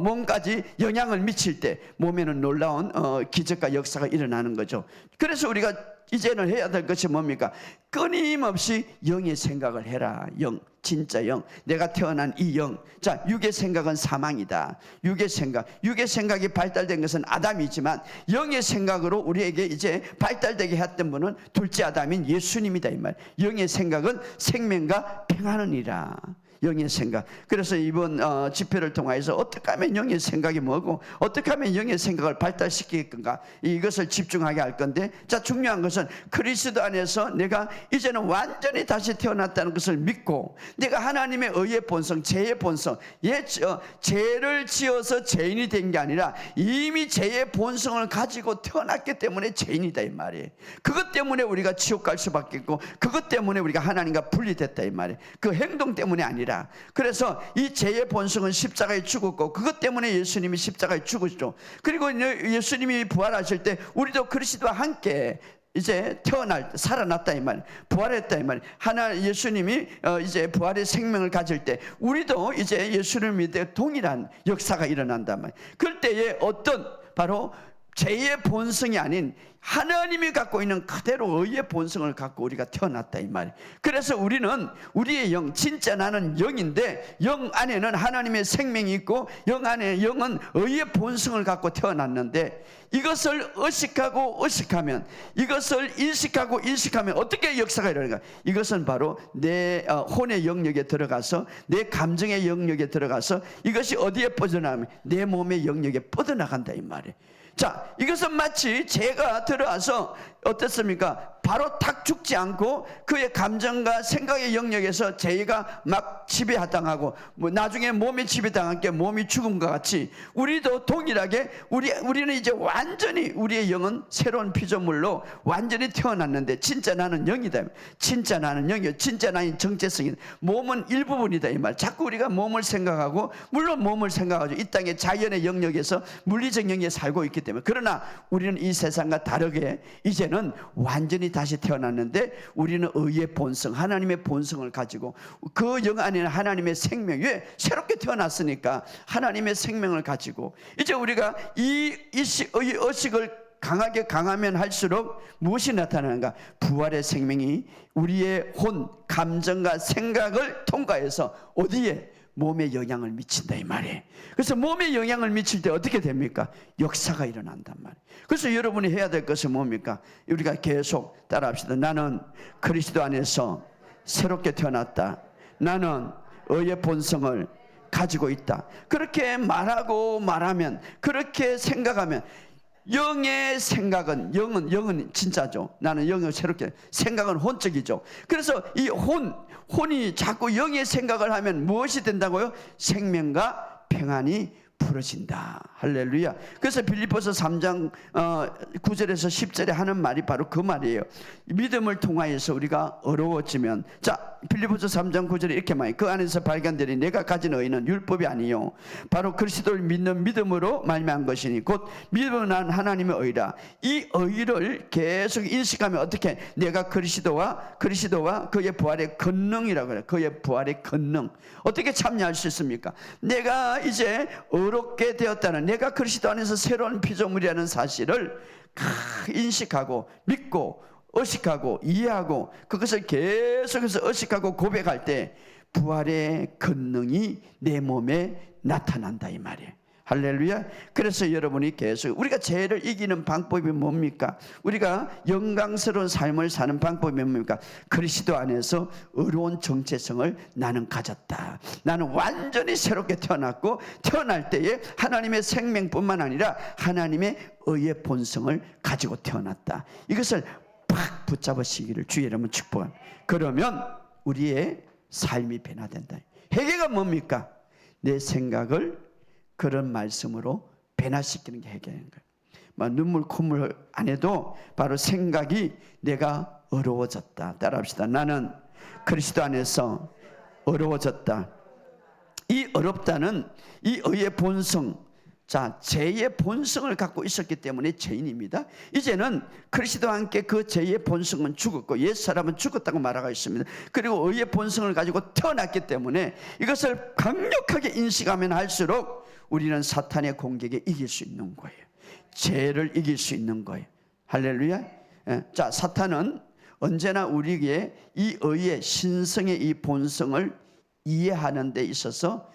몸까지 영향을 미칠 때 몸에는 놀라운 기적과 역사가 일어나는 거죠. 그래서 우리가 이제는 해야 될 것이 뭡니까? 끊임없이 영의 생각을 해라. 영, 진짜 영, 내가 태어난 이 영. 자, 육의 생각은 사망이다. 육의 생각이 발달된 것은 아담이지만 영의 생각으로 우리에게 이제 발달되게 했던 분은 둘째 아담인 예수님이다, 이 말. 영의 생각은 생명과 평안이라. 영의 생각. 그래서 이번 집회를 통해서 어떻게 하면 영의 생각이 뭐고, 어떻게 하면 영의 생각을 발달시키겠는가, 이것을 집중하게 할 건데, 자, 중요한 것은 그리스도 안에서 내가 이제는 완전히 다시 태어났다는 것을 믿고, 내가 하나님의 의의 본성, 죄의 본성, 죄를 지어서 죄인이 된 게 아니라 이미 죄의 본성을 가지고 태어났기 때문에 죄인이다, 이 말이에요. 그것 때문에 우리가 지옥 갈 수밖에 없고, 그것 때문에 우리가 하나님과 분리됐다, 이 말이에요. 그 행동 때문에 아니라. 그래서 이 죄의 본성은 십자가에 죽었고, 그것 때문에 예수님이 십자가에 죽으시죠. 그리고 예수님이 부활하실 때 우리도 그리스도와 함께 이제 살아났다, 이 말, 부활했다, 이 말. 예수님이 이제 부활의 생명을 가질 때 우리도 이제 예수를 믿을 동일한 역사가 일어난단 말. 그럴 때에 바로 죄의 본성이 아닌 하나님이 갖고 있는 그대로 의의 본성을 갖고 우리가 태어났다, 이 말. 그래서 우리는 우리의 영, 진짜 나는 영인데 영 안에는 하나님의 생명이 있고 영은 의의 본성을 갖고 태어났는데, 이것을 의식하면, 이것을 인식하면 어떻게 역사가 일어나는가? 이것은 바로 내 혼의 영역에 들어가서, 내 감정의 영역에 들어가서, 이것이 어디에 뻗어나가면 내 몸의 영역에 뻗어나간다, 이 말이에요. 자, 이것은 마치 죄가 들어와서 어떻습니까? 바로 탁 죽지 않고 그의 감정과 생각의 영역에서 죄가 막 지배당하고 나중에 몸에 지배당한 게 몸이 죽음과 같이, 우리도 동일하게 우리는 이제 완전히 우리의 영은 새로운 피조물로 완전히 태어났는데, 진짜 나는 영이다. 진짜 나는 영이요. 진짜 나는 정체성이다. 몸은 일부분이다, 이 말. 자꾸 우리가 몸을 생각하고, 물론 몸을 생각하죠. 이 땅의 자연의 영역에서 물리적 영역에 살고 있기 때문에. 그러나 우리는 이 세상과 다르게 이제는 완전히 다시 태어났는데, 우리는 의의 본성, 하나님의 본성을 가지고 그 영 안에는 하나님의 생명, 왜? 새롭게 태어났으니까 하나님의 생명을 가지고 이제 우리가 이 의식을 강하면 할수록 무엇이 나타나는가? 부활의 생명이 우리의 혼, 감정과 생각을 통과해서 어디에? 몸에 영향을 미친다, 이 말이에요. 그래서 몸에 영향을 미칠 때 어떻게 됩니까? 역사가 일어난단 말이에요. 그래서 여러분이 해야 될 것은 뭡니까? 우리가 계속 따라합시다. 나는 그리스도 안에서 새롭게 태어났다. 나는 의의 본성을 가지고 있다. 그렇게 말하면, 그렇게 생각하면, 영의 생각은, 영은 진짜죠. 나는 영을 새롭게, 생각은 혼적이죠. 그래서 이 혼이 자꾸 영의 생각을 하면 무엇이 된다고요? 생명과 평안이 부러진다. 할렐루야. 그래서 빌립보서 3장 9절에서 10절에 하는 말이 바로 그 말이에요. 믿음을 통하여서 우리가 어려워지면, 자, 빌립보서 3장 9절에 이렇게 말해요. 그 안에서 발견되니 내가 가진 의는 율법이 아니요 바로 그리스도를 믿는 믿음으로 말미암은 것이니 곧 믿음은 하나님의 의라. 이 의를 계속 인식하면 어떻게? 내가 그리스도와 그의 부활의 권능이라고 해요. 그의 부활의 권능. 어떻게 참여할 수 있습니까? 내가 이제 의롭게 되었다는, 내가 그리스도 안에서 새로운 피조물이라는 사실을 인식하고 믿고 의식하고 이해하고 그것을 계속해서 의식하고 고백할 때 부활의 권능이 내 몸에 나타난다, 이 말이에요. 할렐루야. 그래서 여러분이 계속, 우리가 죄를 이기는 방법이 뭡니까? 우리가 영광스러운 삶을 사는 방법이 뭡니까? 그리스도 안에서 의로운 정체성을 나는 가졌다. 나는 완전히 새롭게 태어났고, 태어날 때에 하나님의 생명뿐만 아니라 하나님의 의의 본성을 가지고 태어났다. 이것을 팍 붙잡으시기를 주의 이름으로 축복합니다. 그러면 우리의 삶이 변화된다. 회개가 뭡니까? 내 생각을 그런 말씀으로 변화시키는 게 회개인 거예요. 막 눈물 콧물 안 해도 바로 생각이 내가 어려워졌다. 따라합시다. 나는 그리스도 안에서 어려워졌다. 이 어렵다는 이 의의 본성, 자, 죄의 본성을 갖고 있었기 때문에 죄인입니다. 이제는 그리스도와 함께 그 죄의 본성은 죽었고 옛 사람은 죽었다고 말하고 있습니다. 그리고 의의 본성을 가지고 태어났기 때문에 이것을 강력하게 인식하면 할수록 우리는 사탄의 공격에 이길 수 있는 거예요. 죄를 이길 수 있는 거예요. 할렐루야. 자, 사탄은 언제나 우리에게 이 의의 신성의 이 본성을 이해하는 데 있어서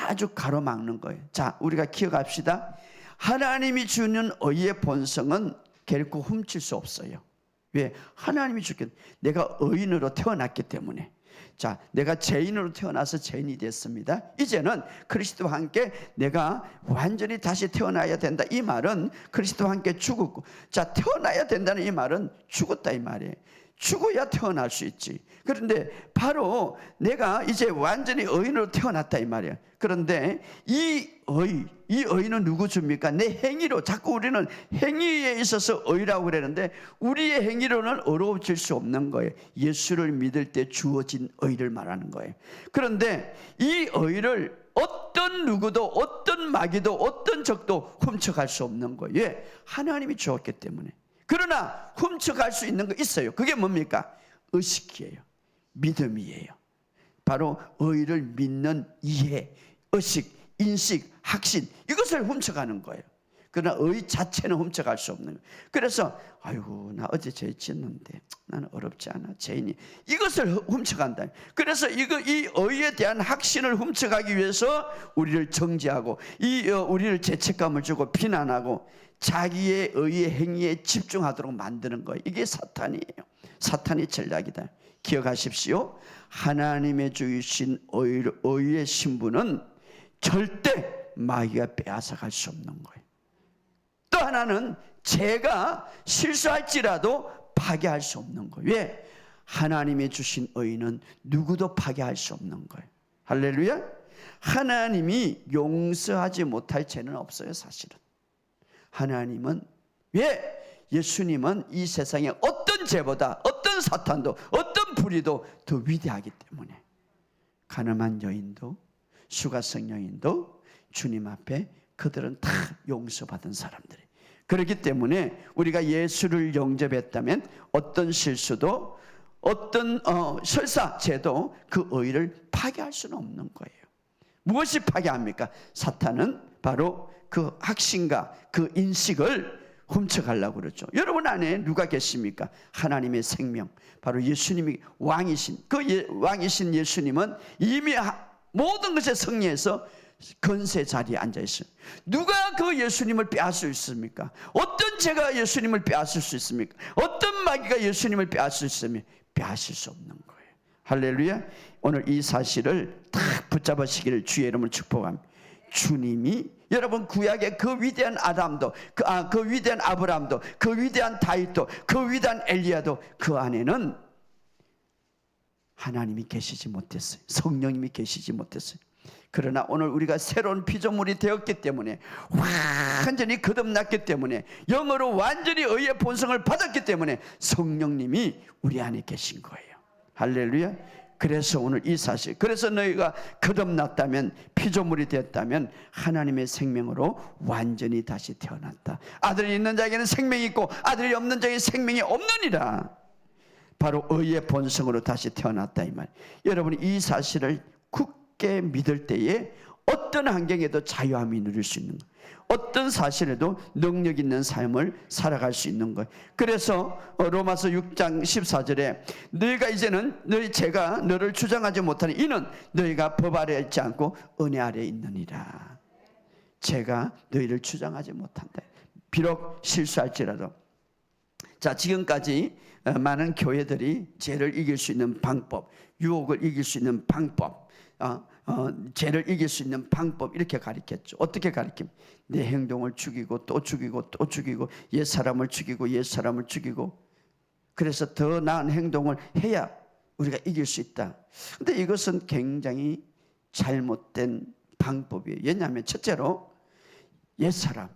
아주 가로막는 거예요. 자, 우리가 기억합시다. 하나님이 주는 의의 본성은 결코 훔칠 수 없어요. 왜? 하나님이 주겠. 내가 의인으로 태어났기 때문에. 자, 내가 죄인으로 태어나서 죄인이 됐습니다. 이제는 그리스도와 함께 내가 완전히 다시 태어나야 된다. 이 말은 그리스도와 함께 죽었고, 자, 태어나야 된다는 이 말은 죽었다 이 말이에요. 죽어야 태어날 수 있지. 그런데 바로 내가 이제 완전히 의인으로 태어났다 이 말이에요. 그런데 이 의는 누구 줍니까? 내 행위로. 자꾸 우리는 행위에 있어서 의라고 그러는데 우리의 행위로는 어려워질 수 없는 거예요. 예수를 믿을 때 주어진 의를 말하는 거예요. 그런데 이 의를 어떤 누구도 어떤 마귀도 어떤 적도 훔쳐갈 수 없는 거예요. 왜? 하나님이 주었기 때문에. 그러나 훔쳐갈 수 있는 거 있어요. 그게 뭡니까? 의식이에요. 믿음이에요. 바로 의를 믿는 이해, 의식, 인식, 확신, 이것을 훔쳐가는 거예요. 그러나 의 자체는 훔쳐갈 수 없는 거예요. 그래서 아이고 나 어제 죄 지었는데 나는 어렵지 않아 죄인이, 이것을 훔쳐간다. 그래서 이 의에 대한 확신을 훔쳐가기 위해서 우리를 정죄하고 우리를 죄책감을 주고 비난하고 자기의 의의 행위에 집중하도록 만드는 거예요. 이게 사탄이에요. 사탄의 전략이다. 기억하십시오. 하나님의 주신 의의 신분은 절대 마귀가 빼앗아갈 수 없는 거예요. 또 하나는 죄가 실수할지라도 파괴할 수 없는 거예요. 왜? 하나님의 주신 의는 누구도 파괴할 수 없는 거예요. 할렐루야. 하나님이 용서하지 못할 죄는 없어요. 사실은 하나님은, 왜? 예수님은 이 세상에 어떤 죄보다 어떤 사탄도 어떤 불의도 더 위대하기 때문에 가늠한 여인도 수가성 여인도 주님 앞에 그들은 다 용서받은 사람들이. 그렇기 때문에 우리가 예수를 영접했다면 어떤 실수도 어떤 설사 죄도 그 의를 파괴할 수는 없는 거예요. 무엇이 파괴합니까? 사탄은 바로 그 확신과 그 인식을 훔쳐가려고 그러죠. 여러분 안에 누가 계십니까? 하나님의 생명, 바로 예수님이 왕이신, 왕이신 예수님은 이미 모든 것에 승리해서 건세 자리에 앉아 있어요. 누가 그 예수님을 빼앗을 수 있습니까? 어떤 죄가 예수님을 빼앗을 수 있습니까? 어떤 마귀가 예수님을 빼앗을 수 있습니까? 빼앗을 수 없는 거예요. 할렐루야. 오늘 이 사실을 딱 붙잡으시기를 주의 이름으로 축복합니다. 주님이 여러분 구약의 그 위대한 아담도 그 위대한 아브라함도 그 위대한 다윗도 그 위대한 엘리야도 그 안에는 하나님이 계시지 못했어요. 성령님이 계시지 못했어요. 그러나 오늘 우리가 새로운 피조물이 되었기 때문에, 완전히 거듭났기 때문에, 영으로 완전히 의의 본성을 받았기 때문에 성령님이 우리 안에 계신 거예요. 할렐루야. 그래서 오늘 이 사실, 그래서 너희가 거듭났다면, 피조물이 되었다면 하나님의 생명으로 완전히 다시 태어났다. 아들이 있는 자에게는 생명이 있고 아들이 없는 자에게 생명이 없느니라. 바로 의의 본성으로 다시 태어났다 이 말. 여러분이 이 사실을 굳게 믿을 때에 어떤 환경에도 자유함이 누릴 수 있는 거예요. 어떤 사실에도 능력 있는 삶을 살아갈 수 있는 거예요. 그래서 로마서 6장 14절에 너희가 이제는 제가 너를 주장하지 못하니 이는 너희가 법 아래에 있지 않고 은혜 아래에 있느니라. 제가 너희를 주장하지 못한다. 비록 실수할지라도. 자, 지금까지 많은 교회들이 죄를 이길 수 있는 방법, 유혹을 이길 수 있는 방법, 죄를 이길 수 있는 방법, 이렇게 가르쳤죠. 어떻게 가르칩니까? 내 행동을 죽이고 또 죽이고 또 죽이고 옛사람을 죽이고 옛사람을 죽이고, 그래서 더 나은 행동을 해야 우리가 이길 수 있다. 근데 이것은 굉장히 잘못된 방법이에요. 왜냐하면 첫째로 옛사람,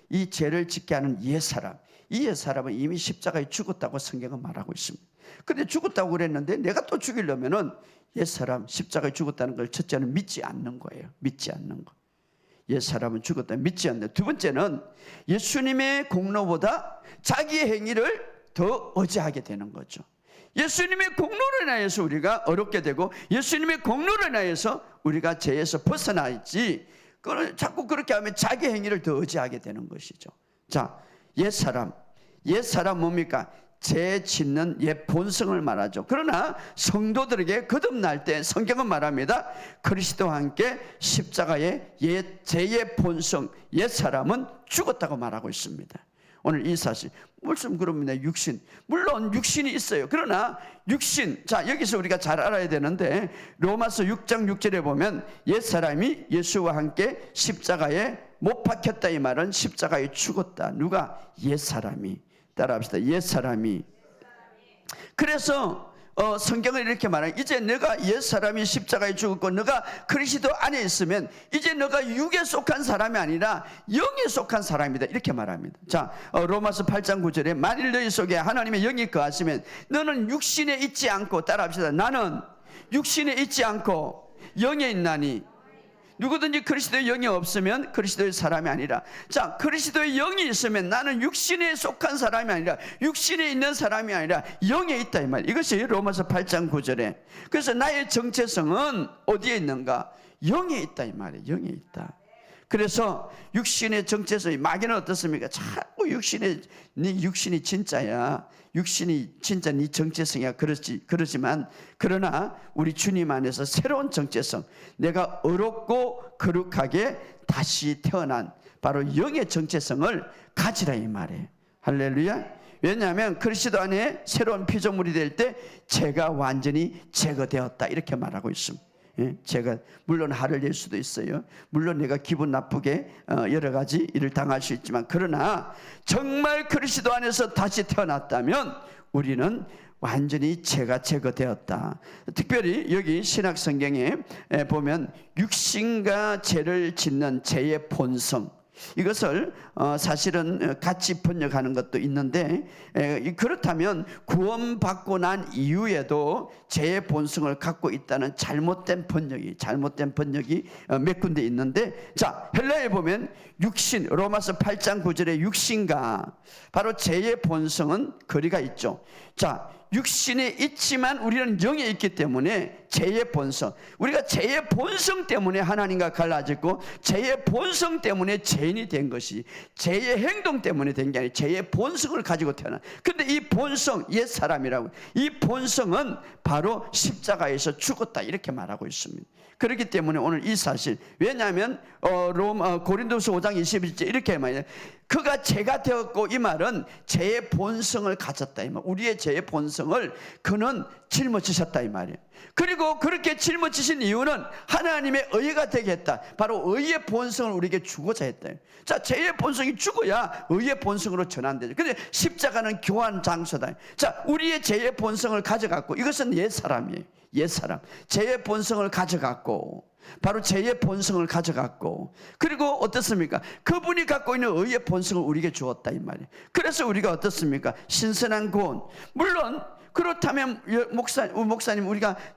이 죄를 짓게 하는 옛사람, 이 옛사람은 이미 십자가에 죽었다고 성경은 말하고 있습니다. 그런데 죽었다고 그랬는데 내가 또 죽이려면은 옛사람 십자가에 죽었다는 걸 첫째는 믿지 않는 거예요. 믿지 않는 거. 옛사람은 죽었다 믿지 않는. 두 번째는 예수님의 공로보다 자기의 행위를 더 의지하게 되는 거죠. 예수님의 공로로 인하여서 우리가 어렵게 되고 예수님의 공로로 인하여서 우리가 죄에서 벗어나야지, 자꾸 그렇게 하면 자기 행위를 더 의지하게 되는 것이죠. 자, 옛사람 뭡니까? 죄 짓는 옛 본성을 말하죠. 그러나 성도들에게 거듭날 때 성경은 말합니다. 그리스도와 함께 십자가의 죄의 본성, 옛사람은 죽었다고 말하고 있습니다. 오늘 이 사실 무슨 그럽니다. 육신, 물론 육신이 있어요. 그러나 육신, 자 여기서 우리가 잘 알아야 되는데 로마서 6장 6절에 보면 옛사람이 예수와 함께 십자가에 못 박혔다, 이 말은 십자가에 죽었다. 누가? 옛사람이. 따라합시다. 옛사람이. 그래서 성경은 이렇게 말해요. 이제 너가 옛사람이 십자가에 죽었고 너가 그리스도 안에 있으면 이제 너가 육에 속한 사람이 아니라 영에 속한 사람이다, 이렇게 말합니다. 자, 로마서 8장 9절에 만일 너희 속에 하나님의 영이 거하시면 너는 육신에 있지 않고, 따라합시다. 나는 육신에 있지 않고 영에 있나니. 누구든지 그리스도의 영이 없으면 그리스도의 사람이 아니라. 자, 그리스도의 영이 있으면 나는 육신에 속한 사람이 아니라, 육신에 있는 사람이 아니라 영에 있다, 이 말. 이것이 로마서 8장 9절에. 그래서 나의 정체성은 어디에 있는가? 영에 있다, 이 말이에요. 영에 있다. 그래서 육신의 정체성이, 마귀는 어떻습니까? 자꾸 네 육신이 진짜야, 육신이 진짜 네 정체성이야, 그러지만 그러나 우리 주님 안에서 새로운 정체성, 내가 어렵고 거룩하게 다시 태어난 바로 영의 정체성을 가지라, 이 말이에요. 할렐루야. 왜냐하면 그리스도 안에 새로운 피조물이 될 때 죄가 완전히 제거되었다, 이렇게 말하고 있습니다. 제가 물론 화를 낼 수도 있어요. 물론 내가 기분 나쁘게 여러 가지 일을 당할 수 있지만, 그러나 정말 그리스도 안에서 다시 태어났다면 우리는 완전히 죄가 제거되었다. 특별히 여기 신약 성경에 보면 육신과 죄를 짓는 죄의 본성, 이것을 사실은 같이 번역하는 것도 있는데, 그렇다면 구원받고 난 이후에도 죄의 본성을 갖고 있다는 잘못된 번역이 몇 군데 있는데, 자, 헬라에 보면 육신, 로마서 8장 9절에 육신과 바로 죄의 본성은 거리가 있죠. 자, 육신에 있지만 우리는 영에 있기 때문에 죄의 본성, 우리가 죄의 본성 때문에 하나님과 갈라졌고 죄의 본성 때문에 죄인이 된 것이, 죄의 행동 때문에 된 게 아니라 죄의 본성을 가지고 태어난. 근데 이 본성, 옛사람이라고, 이 본성은 바로 십자가에서 죽었다, 이렇게 말하고 있습니다. 그렇기 때문에 오늘 이 사실, 왜냐하면 고린도서 5장 21절 이렇게 말해요. 그가 죄가 되었고, 이 말은 죄의 본성을 가졌다, 이 말. 우리의 죄의 본성을 그는 짊어지셨다, 이 말이에요. 그리고 그렇게 짊어지신 이유는 하나님의 의가 되게 했다. 바로 의의 본성을 우리에게 주고자 했다. 자, 죄의 본성이 죽어야 의의 본성으로 전환되죠. 근데 십자가는 교환 장소다. 자, 우리의 죄의 본성을 가져갔고, 이것은 옛사람이에요. 옛사람, 죄의 본성을 가져갔고, 바로 죄의 본성을 가져갔고, 그리고 어떻습니까? 그분이 갖고 있는 의의 본성을 우리에게 주었다, 이 말이에요. 그래서 우리가 어떻습니까? 신선한 구원. 물론 그렇다면 목사님,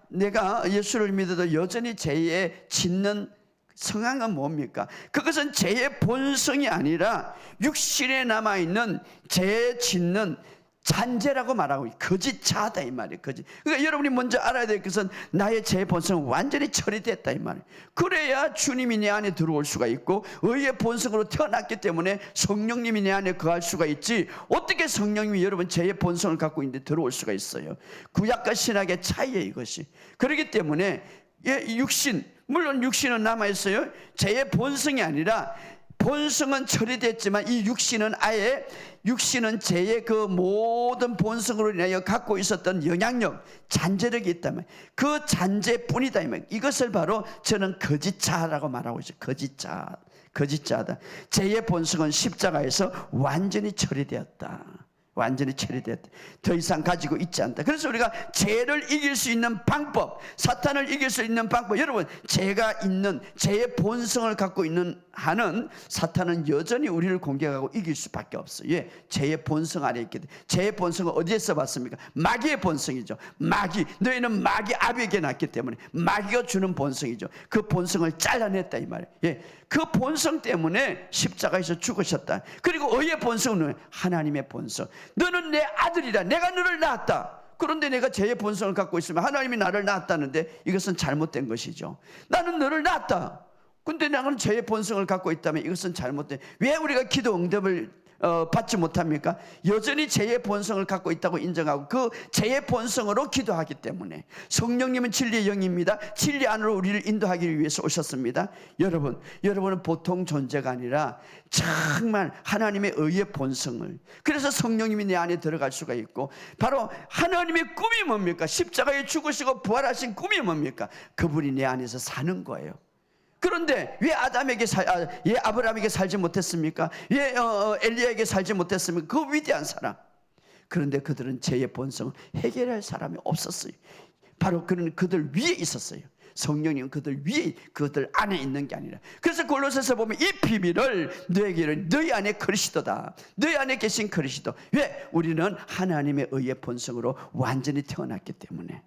내가 예수를 믿어도 여전히 죄에 짓는 성향은 뭡니까? 그것은 죄의 본성이 아니라 육신에 남아있는 죄 짓는 잔재라고 말하고, 거짓자다, 이 말이에요. 거짓. 그러니까 여러분이 먼저 알아야 될 것은 나의 죄 본성은 완전히 처리됐다, 이 말이에요. 그래야 주님이 내 안에 들어올 수가 있고 의의 본성으로 태어났기 때문에 성령님이 내 안에 거할 수가 있지, 어떻게 성령님이 여러분 죄의 본성을 갖고 있는데 들어올 수가 있어요? 구약과 신약의 차이예요, 이것이. 그렇기 때문에 육신, 물론 육신은 남아있어요. 죄의 본성이 아니라, 본성은 처리됐지만 이 육신은 육신은 죄의 그 모든 본성으로 인하여 갖고 있었던 영향력, 잔재력이 있다면 그 잔재뿐이다, 이것을 바로 저는 거짓자라고 말하고 있어요. 거짓자다. 죄의 본성은 십자가에서 완전히 처리되었다. 완전히 처리됐다. 더 이상 가지고 있지 않다. 그래서 우리가 죄를 이길 수 있는 방법, 사탄을 이길 수 있는 방법, 여러분, 죄가 있는, 죄의 본성을 갖고 있는 한은 사탄은 여전히 우리를 공격하고 이길 수밖에 없어요. 예, 죄의 본성 아래 있기 때문에. 죄의 본성은 어디에서 봤습니까? 마귀의 본성이죠. 마귀, 너희는 마귀 아비에게 났기 때문에 마귀가 주는 본성이죠. 그 본성을 잘라냈다 이 말이에요. 예, 그 본성 때문에 십자가에서 죽으셨다. 그리고 의의 본성은 하나님의 본성. 너는 내 아들이라, 내가 너를 낳았다. 그런데 내가 죄의 본성을 갖고 있으면 하나님이 나를 낳았다는데 이것은 잘못된 것이죠. 나는 너를 낳았다. 근데 나는 죄의 본성을 갖고 있다면 이것은 잘못된. 왜 우리가 기도 응답을 받지 못합니까? 여전히 죄의 본성을 갖고 있다고 인정하고 그 죄의 본성으로 기도하기 때문에. 성령님은 진리의 영입니다. 진리 안으로 우리를 인도하기 위해서 오셨습니다. 여러분은 보통 존재가 아니라 정말 하나님의 의의 본성을, 그래서 성령님이 내 안에 들어갈 수가 있고, 바로 하나님의 꿈이 뭡니까? 십자가에 죽으시고 부활하신 꿈이 뭡니까? 그분이 내 안에서 사는 거예요. 그런데 왜 아브라함에게 살지 못했습니까? 왜 엘리야에게 살지 못했습니까? 그 위대한 사람. 그런데 그들은 죄의 본성을 해결할 사람이 없었어요. 바로 그들 위에 있었어요. 성령님은 그들 위에, 그들 안에 있는 게 아니라. 그래서 골로새서 보면 이 비밀을 너에게는 너희 안에 그리스도다. 너희 안에 계신 그리스도. 왜? 우리는 하나님의 의의 본성으로 완전히 태어났기 때문에.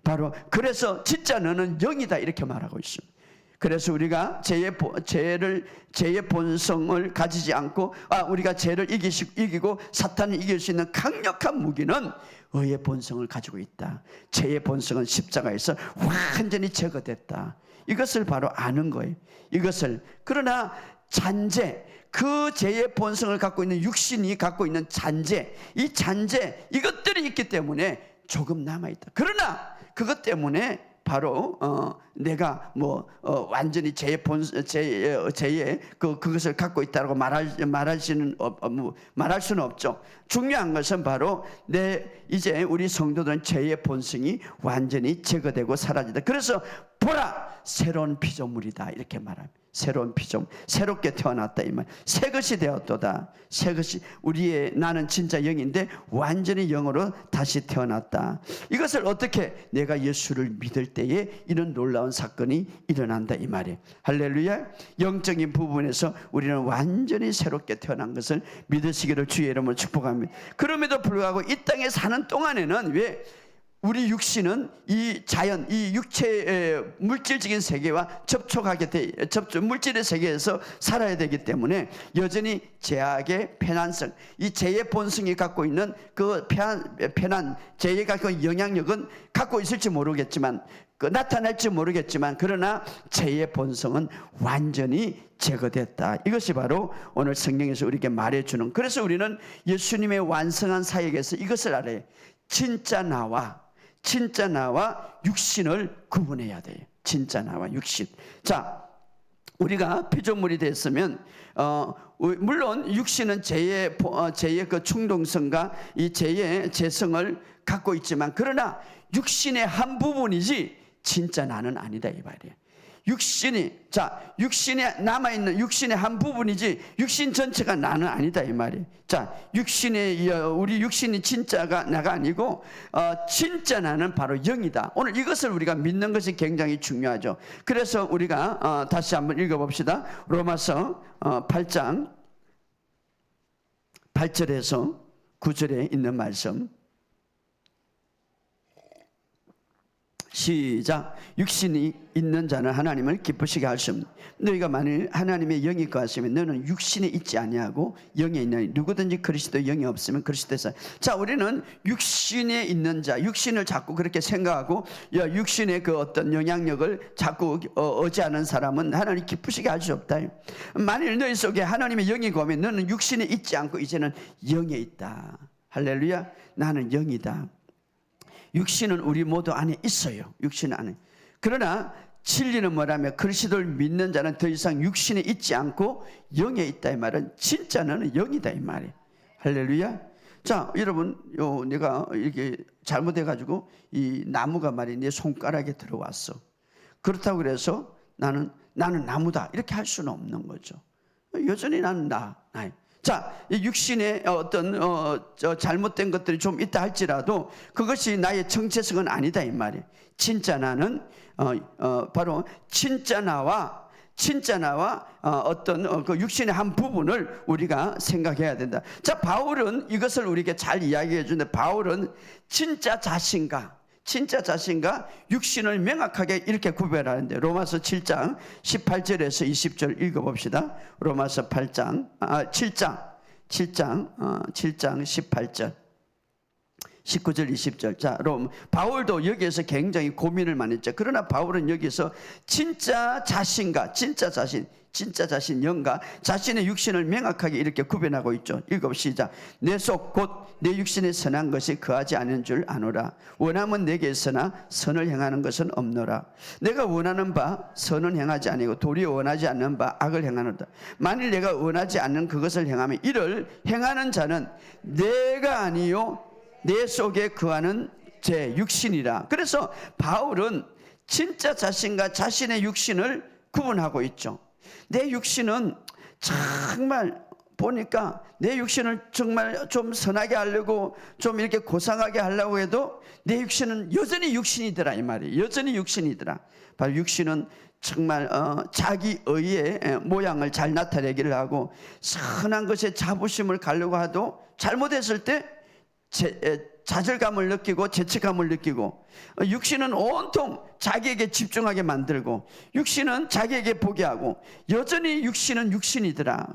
바로 그래서 진짜 너는 영이다 이렇게 말하고 있습니다. 그래서 우리가 죄의 본성을 가지지 않고, 우리가 죄를 이기고 사탄을 이길 수 있는 강력한 무기는 의의 본성을 가지고 있다. 죄의 본성은 십자가에서 완전히 제거됐다. 이것을 바로 아는 거예요. 이것을. 그러나 잔재, 그 죄의 본성을 갖고 있는 육신이 갖고 있는 잔재, 이 잔재, 이것들이 있기 때문에 조금 남아있다. 그러나 그것 때문에 바로 내가 완전히 죄의 그것을 갖고 있다고 말할 수는 없죠. 중요한 것은 바로 이제 우리 성도들은 죄의 본성이 완전히 제거되고 사라지다. 그래서 보라, 새로운 피조물이다 이렇게 말합니다. 새로운 피조물, 새롭게 태어났다 이 말. 새 것이 되었도다. 새 것이, 나는 진짜 영인데 완전히 영으로 다시 태어났다. 이것을 어떻게? 내가 예수를 믿을 때에 이런 놀라운 사건이 일어난다 이 말이에요. 할렐루야. 영적인 부분에서 우리는 완전히 새롭게 태어난 것을 믿으시기를 주의 이름으로 축복합니다. 그럼에도 불구하고 이 땅에 사는 동안에는 왜? 우리 육신은 이 자연, 이 육체의 물질적인 세계와 물질의 세계에서 살아야 되기 때문에 여전히 죄악의 편안성, 이 죄의 본성이 갖고 있는 그 편안, 죄의 갖고 있는 영향력은 갖고 있을지 모르겠지만, 나타날지 모르겠지만, 그러나 죄의 본성은 완전히 제거됐다. 이것이 바로 오늘 성경에서 우리에게 말해주는. 그래서 우리는 예수님의 완성한 사역에서 이것을 알아요. 진짜 나와 육신을 구분해야 돼요. 진짜 나와 육신. 자, 우리가 피조물이 됐으면 물론 육신은 죄의 그 충동성과 이 죄의 죄성을 갖고 있지만, 그러나 육신의 한 부분이지 진짜 나는 아니다 이 말이에요. 육신에 남아있는 육신의 한 부분이지 육신 전체가 나는 아니다 이 말이에요. 자, 우리 육신이 진짜가 나가 아니고 진짜 나는 바로 영이다. 오늘 이것을 우리가 믿는 것이 굉장히 중요하죠. 그래서 우리가 다시 한번 읽어봅시다. 로마서 8장 8절에서 9절에 있는 말씀. 시작. 육신이 있는 자는 하나님을 기쁘시게 할 수 없는. 너희가 만일 하나님의 영이 거하시면 너는 육신에 있지 아니하고 영에 있나니 누구든지 그리스도의 영이 없으면 그리스도에서. 자, 우리는 육신에 있는 자, 육신을 자꾸 그렇게 생각하고 육신의 그 어떤 영향력을 자꾸 의지하는 사람은 하나님 기쁘시게 할 수 없다. 만일 너희 속에 하나님의 영이 거하면 너는 육신에 있지 않고 이제는 영에 있다. 할렐루야. 나는 영이다. 육신은 우리 모두 안에 있어요. 육신 안에. 그러나 진리는 뭐라면 그리스도를 믿는 자는 더 이상 육신에 있지 않고 영에 있다 이 말은 진짜 너는 영이다 이 말이에요. 할렐루야. 자, 여러분, 내가 이렇게 잘못해가지고 이 나무가 말이야 내 손가락에 들어왔어. 그렇다고 그래서 나는 나무다 이렇게 할 수는 없는 거죠. 여전히 나는 나. 자, 이 육신의 어떤 잘못된 것들이 좀 있다 할지라도 그것이 나의 정체성은 아니다 이 말이에요. 진짜 나는 바로 진짜 나와 어떤 그 육신의 한 부분을 우리가 생각해야 된다. 자, 바울은 이것을 우리에게 잘 이야기해 주는데, 바울은 진짜 자신과 육신을 명확하게 이렇게 구별하는데, 로마서 7장 18절에서 20절 읽어봅시다. 로마서 7장 18절 19절 20절. 자, 바울도 여기에서 굉장히 고민을 많이 했죠. 그러나 바울은 여기서 진짜 자신과 진짜 자신 영과 자신의 육신을 명확하게 이렇게 구별하고 있죠. 읽어봅시다. 내 속 곧 내 육신에 선한 것이 거하지 않은 줄 아노라. 원함은 내게 있으나 선을 행하는 것은 없노라. 내가 원하는 바 선은 행하지 아니고 도리어 원하지 않는 바 악을 행하노라. 만일 내가 원하지 않는 그것을 행하면 이를 행하는 자는 내가 아니요 내 속에 거하는 제 육신이라. 그래서 바울은 진짜 자신과 자신의 육신을 구분하고 있죠. 내 육신은 정말 보니까 내 육신을 정말 좀 선하게 하려고 좀 이렇게 고상하게 하려고 해도 내 육신은 여전히 육신이더라 이 말이에요. 여전히 육신이더라. 바로 육신은 정말 자기 의의 모양을 잘 나타내기를 하고 선한 것에 자부심을 가려고 해도 잘못했을 때 좌절감을 느끼고 죄책감을 느끼고, 육신은 온통 자기에게 집중하게 만들고, 육신은 자기에게 보게 하고, 여전히 육신은 육신이더라.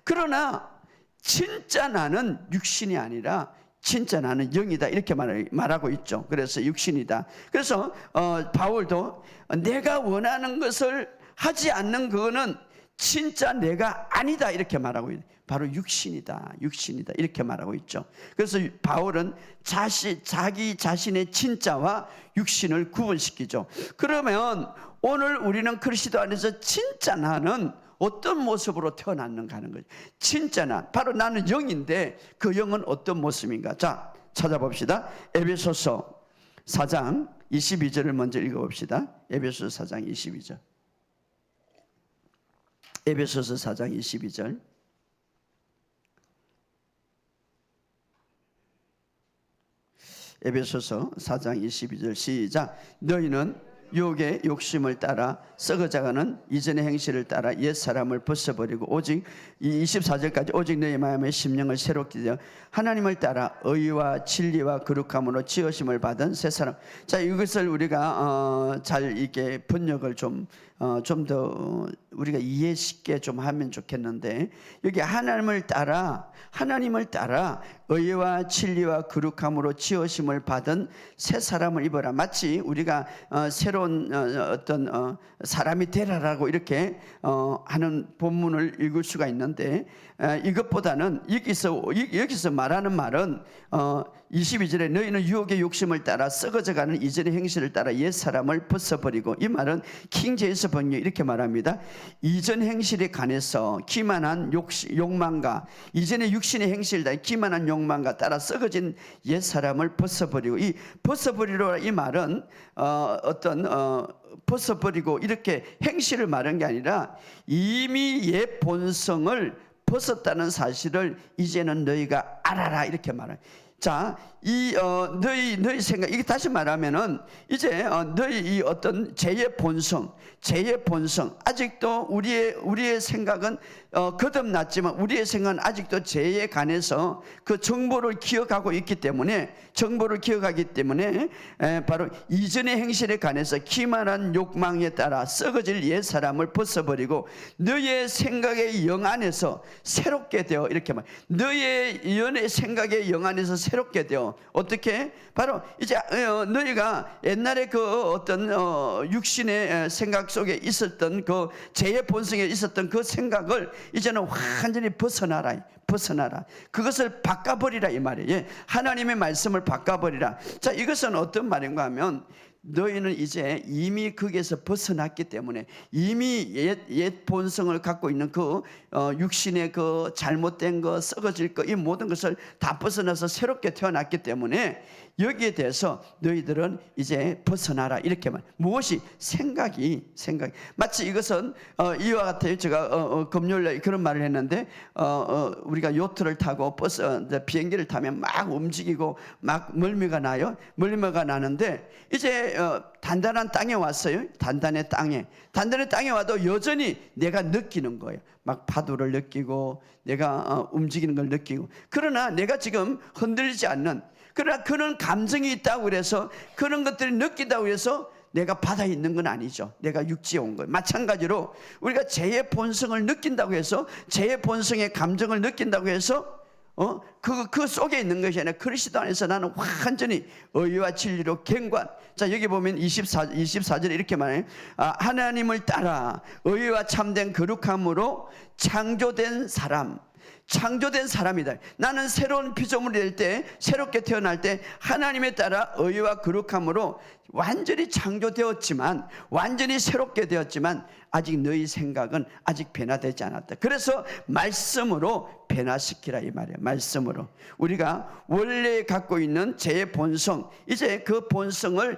그러나 진짜 나는 육신이 아니라 진짜 나는 영이다 이렇게 말하고 있죠. 그래서 육신이다. 그래서 바울도 내가 원하는 것을 하지 않는 그거는 진짜 내가 아니다 이렇게 말하고 있어요. 바로 육신이다 이렇게 말하고 있죠. 그래서 바울은 자기 자신의 진짜와 육신을 구분시키죠. 그러면 오늘 우리는 그리스도 안에서 진짜 나는 어떤 모습으로 태어났는가 하는 거죠. 진짜 바로 나는 영인데 그 영은 어떤 모습인가. 자, 찾아봅시다. 에베소서 4장 22절을 먼저 읽어봅시다. 에베소서 4장 22절. 에베소서 4장 22절. 에베소서 4장 22절 시작. 너희는 유혹의 욕심을 따라 썩어져가는 이전의 행실을 따라 옛사람을 벗어버리고 오직 24절까지 오직 너희 마음의 심령을 새롭게 되어 하나님을 따라 의와 진리와 거룩함으로 지으심을 받은 새 사람. 자, 이것을 우리가 잘 이게 번역을 좀 더 우리가 이해 쉽게 좀 하면 좋겠는데, 여기 하나님을 따라 의와 진리와 거룩함으로 지으심을 받은 새 사람을 입어라. 마치 우리가 새로운 어떤 사람이 되라라고 이렇게 하는 본문을 읽을 수가 있는데, 이것보다는 여기서 말하는 말은 22절에 너희는 유혹의 욕심을 따라 썩어져가는 이전의 행실을 따라 옛사람을 벗어버리고, 이 말은 킹 제임스 번역 이렇게 말합니다. 이전 행실에 관해서 기만한 욕망과 이전의 육신의 행실다 기만한 욕망과 따라 썩어진 옛사람을 벗어버리고, 이 벗어버리라 이 말은 벗어버리고 이렇게 행실을 말한 게 아니라 이미 옛 본성을 벗었다는 사실을 이제는 너희가 알아라 이렇게 말해요. 자, 너희 생각, 이게 다시 말하면은 이제 너희 이 어떤 죄의 본성, 아직도 우리의 생각은 거듭났지만 우리의 생각은 아직도 죄에 관해서 그 정보를 기억하기 때문에 바로 이전의 행실에 관해서 기만한 욕망에 따라 썩어질 옛 사람을 벗어버리고 너희의 생각의 영 안에서 새롭게 되어 이렇게 말. 너희의 연의 생각의 영 안에서 새롭게 되어 어떻게? 바로 이제 너희가 옛날에 그 어떤 육신의 생각 속에 있었던 그 죄의 본성에 있었던 그 생각을 이제는 완전히 벗어나라. 그것을 바꿔버리라 이 말이에요. 예, 하나님의 말씀을 바꿔버리라. 자, 이것은 어떤 말인가 하면 너희는 이제 이미 거기에서 벗어났기 때문에 이미 옛 본성을 갖고 있는 그 육신의 그 잘못된 거, 썩어질 거, 이 모든 것을 다 벗어나서 새롭게 태어났기 때문에 여기에 대해서 너희들은 이제 벗어나라 이렇게 말. 무엇이 생각이 마치 이것은 이와 같아요. 제가 금요일에 그런 말을 했는데 우리가 요트를 타고 비행기를 타면 막 움직이고 막 멀미가 나요. 멀미가 나는데 이제 단단한 땅에 왔어요. 단단한 땅에 와도 여전히 내가 느끼는 거예요. 막 파도를 느끼고 내가 움직이는 걸 느끼고, 그러나 내가 지금 흔들리지 않는, 그러나 그런 감정이 있다고 그래서 그런 것들을 느낀다고 해서 내가 바다에 있는 건 아니죠. 내가 육지에 온 거예요. 마찬가지로 우리가 죄의 본성을 느낀다고 해서, 죄의 본성의 감정을 느낀다고 해서 그 속에 있는 것이 아니라 그리스도 안에서 나는 완전히 의와 진리로 갱관. 자, 여기 보면 24절에 이렇게 말해요. 하나님을 따라 의와 참된 거룩함으로 창조된 사람이다. 나는 새로운 피조물이 될 때, 새롭게 태어날 때 하나님에 따라 의와 거룩함으로 완전히 창조되었지만, 완전히 새롭게 되었지만 아직 너희 생각은 아직 변화되지 않았다. 그래서 말씀으로 변화시키라 이 말이에요. 말씀으로 우리가 원래 갖고 있는 죄의 본성, 이제 그 본성을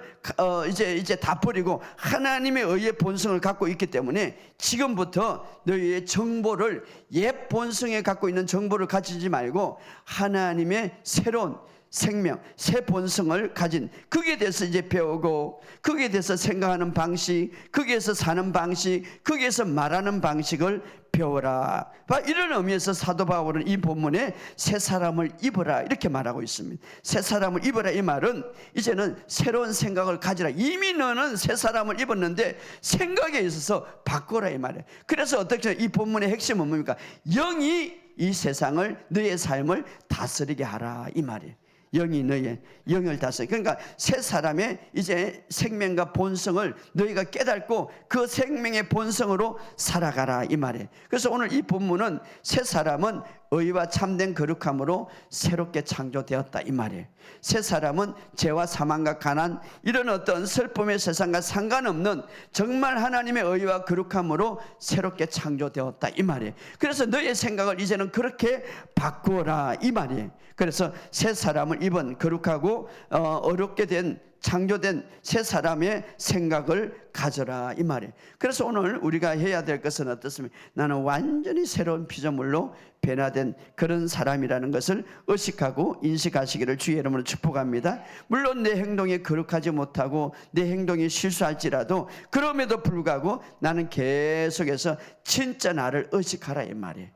이제 다 버리고 하나님의 의의 본성을 갖고 있기 때문에 지금부터 너희의 정보를, 옛 본성에 갖고 있는 정보를 가지지 말고 하나님의 새로운 생명, 새 본성을 가진, 거기에 대해서 이제 배우고, 거기에 대해서 생각하는 방식, 거기에서 사는 방식, 거기에서 말하는 방식을 배워라. 이런 의미에서 사도 바울은 이 본문에 새 사람을 입어라 이렇게 말하고 있습니다. 새 사람을 입어라 이 말은 이제는 새로운 생각을 가지라. 이미 너는 새 사람을 입었는데 생각에 있어서 바꿔라 이 말이에요. 그래서 어떻게 이 본문의 핵심은 뭡니까? 영이 이 세상을, 너의 삶을 다스리게 하라 이 말이에요. 영이 너의 영을 다스려. 그러니까 새 사람의 이제 생명과 본성을 너희가 깨닫고 그 생명의 본성으로 살아가라 이 말이에요. 그래서 오늘 이 본문은 새 사람은 의와 참된 거룩함으로 새롭게 창조되었다 이 말이에요. 새 사람은 죄와 사망과 가난, 이런 어떤 슬픔의 세상과 상관없는 정말 하나님의 의와 거룩함으로 새롭게 창조되었다 이 말이에요. 그래서 너의 생각을 이제는 그렇게 바꾸어라 이 말이에요. 그래서 새 사람을 입은 거룩하고 어렵게 된, 창조된 새 사람의 생각을 가져라 이 말이에요. 그래서 오늘 우리가 해야 될 것은 어떻습니까? 나는 완전히 새로운 피조물로 변화된 그런 사람이라는 것을 의식하고 인식하시기를 주의 이름으로 축복합니다. 물론 내 행동이 거룩하지 못하고 내 행동이 실수할지라도 그럼에도 불구하고 나는 계속해서 진짜 나를 의식하라 이 말이에요.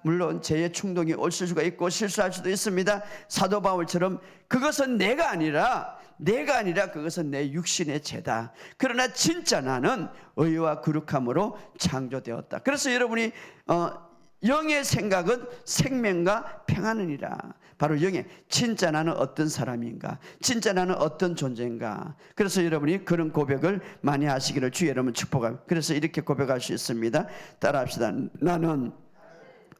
물론 죄의 충동이 올 수가 있고 실수할 수도 있습니다. 사도 바울처럼 그것은 내가 아니라 그것은 내 육신의 죄다. 그러나 진짜 나는 의와 거룩함으로 창조되었다. 그래서 여러분이 영의 생각은 생명과 평안이니라. 바로 영의, 진짜 나는 어떤 사람인가, 진짜 나는 어떤 존재인가. 그래서 여러분이 그런 고백을 많이 하시기를 주의 여러분 축복합니다. 그래서 이렇게 고백할 수 있습니다. 따라합시다. 나는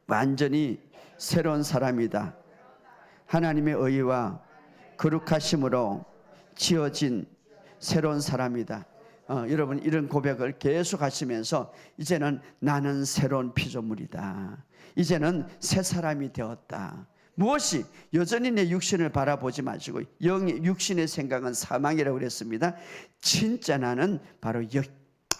완전히 새로운 사람이다. 하나님의 의와 거룩하심으로 지어진 새로운 사람이다. 여러분 이런 고백을 계속 하시면서 이제는 나는 새로운 피조물이다. 이제는 새 사람이 되었다. 무엇이 여전히 내 육신을 바라보지 마시고, 육신의 생각은 사망이라고 그랬습니다. 진짜 나는 바로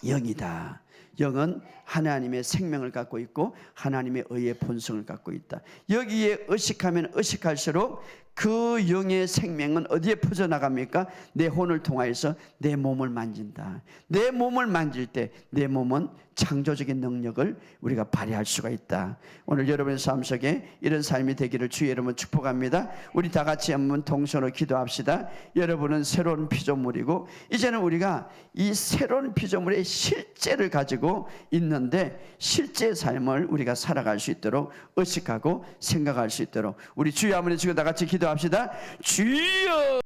영이다. 영은 하나님의 생명을 갖고 있고 하나님의 의의 본성을 갖고 있다. 여기에 의식하면 의식할수록 그 영의 생명은 어디에 퍼져나갑니까? 내 혼을 통하여서 내 몸을 만진다. 내 몸을 만질 때 내 몸은 창조적인 능력을 우리가 발휘할 수가 있다. 오늘 여러분의 삶 속에 이런 삶이 되기를 주의 이름으로 축복합니다. 우리 다 같이 한번 동선으로 기도합시다. 여러분은 새로운 피조물이고 이제는 우리가 이 새로운 피조물의 실제를 가지고 있는데 실제 삶을 우리가 살아갈 수 있도록 의식하고 생각할 수 있도록 우리 주여 한번 지금 다 같이 기도합시다. 주여